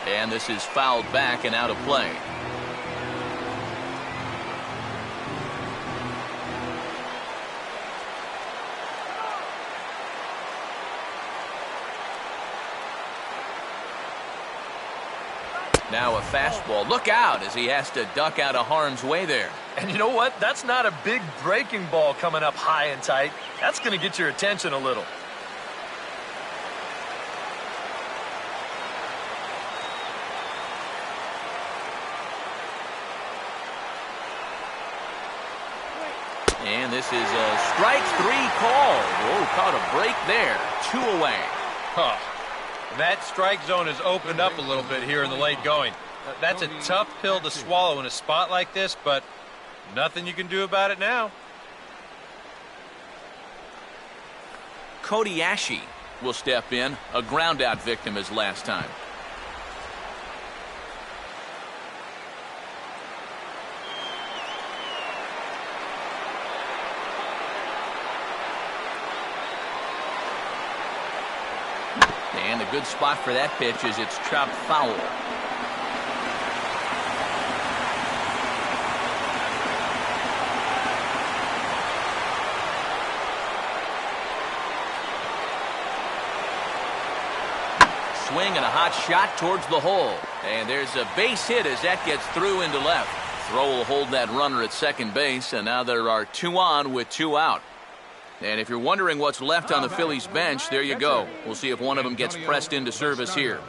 And this is fouled back and out of play. Now a fastball. Look out as he has to duck out of harm's way there. And you know what? That's not a big breaking ball coming up high and tight. That's going to get your attention a little. And this is a strike 3 call. Oh, caught a break there. 2 away. Huh. That strike zone has opened up a little bit here in the late going. That's a tough pill to swallow in a spot like this, but nothing you can do about it now. Cody Ashe will step in, a ground-out victim as last time. And a good spot for that pitch is it's chopped foul. Swing and a hot shot towards the hole. And there's a base hit as that gets through into left. Throw will hold that runner at second base, and now there are 2 on with 2 out. And if you're wondering what's left on the Phillies bench, there you go. We'll see if one of them gets pressed into service here.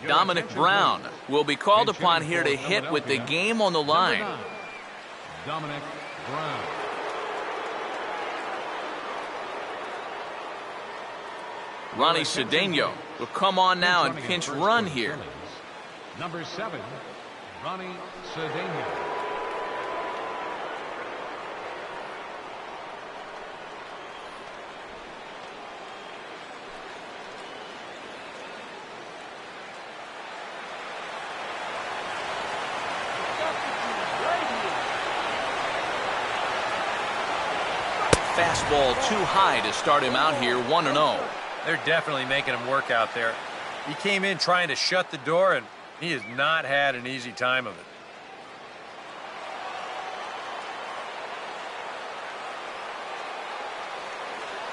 Dominic Brown will be called upon here to hit with the game on the line. Dominic Brown. Ronnie Cedeno will come on now and pinch run here. Number 7, Ronnie Cedeno. Fastball too high to start him out here, 1-0. They're definitely making him work out there. He came in trying to shut the door, and he has not had an easy time of it.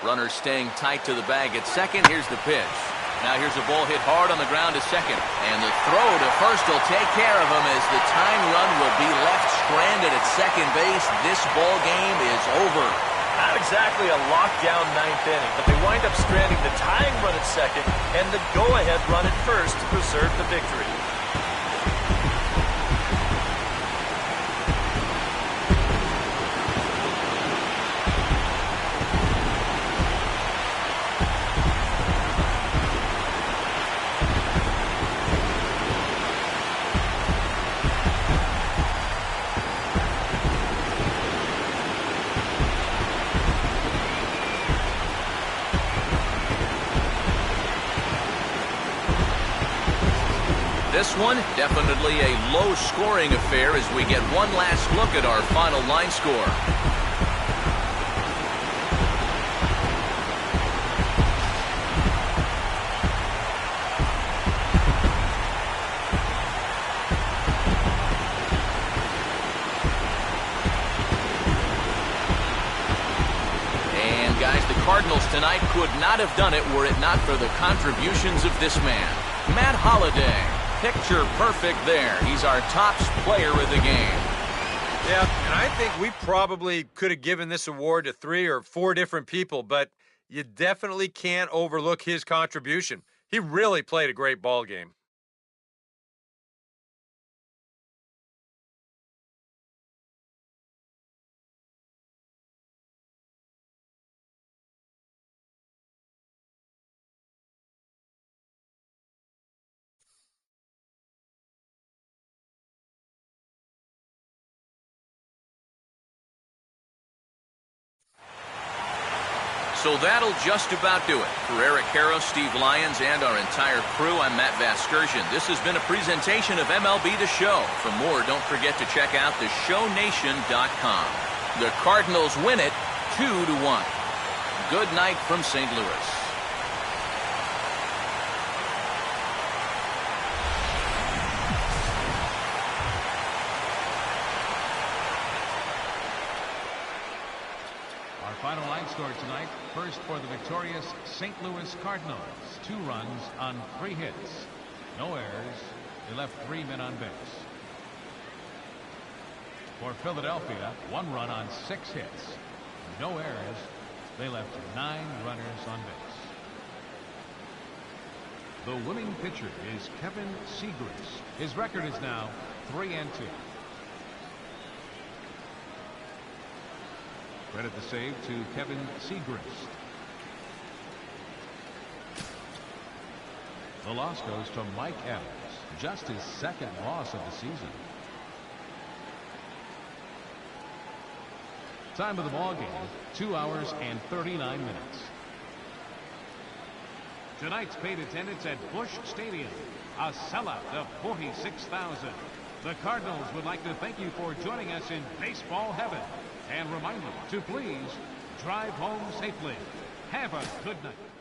Runner staying tight to the bag at second. Here's the pitch. Now here's a ball hit hard on the ground to second. And the throw to first will take care of him as the tying run will be left stranded at second base. This ball game is over. Not exactly a lockdown ninth inning, but they wind up stranding the tying run at second and the go-ahead run at first to preserve the victory. This one, definitely a low-scoring affair as we get one last look at our final line score. And guys, the Cardinals tonight could not have done it were it not for the contributions of this man, Matt Holliday. Picture perfect there. He's our top player of the game. Yeah, and I think we probably could have given this award to 3 or 4 different people, but you definitely can't overlook his contribution. He really played a great ball game. So that'll just about do it. For Eric Harrow, Steve Lyons, and our entire crew, I'm Matt Vasgersian. This has been a presentation of MLB The Show. For more, don't forget to check out theshownation.com. The Cardinals win it 2-1. Good night from St. Louis. Final line score tonight. First for the victorious St. Louis Cardinals. 2 runs on 3 hits. No errors. They left 3 men on base. For Philadelphia, 1 run on 6 hits. No errors. They left 9 runners on base. The winning pitcher is Kevin Seagrass. His record is now 3-2. Credit the save to Kevin Seagrass. The loss goes to Mike Evans, just his 2nd loss of the season. Time of the ball game, 2 hours and 39 minutes. Tonight's paid attendance at Busch Stadium, a sellout of 46,000. The Cardinals would like to thank you for joining us in baseball heaven. And remind you to please drive home safely. Have a good night.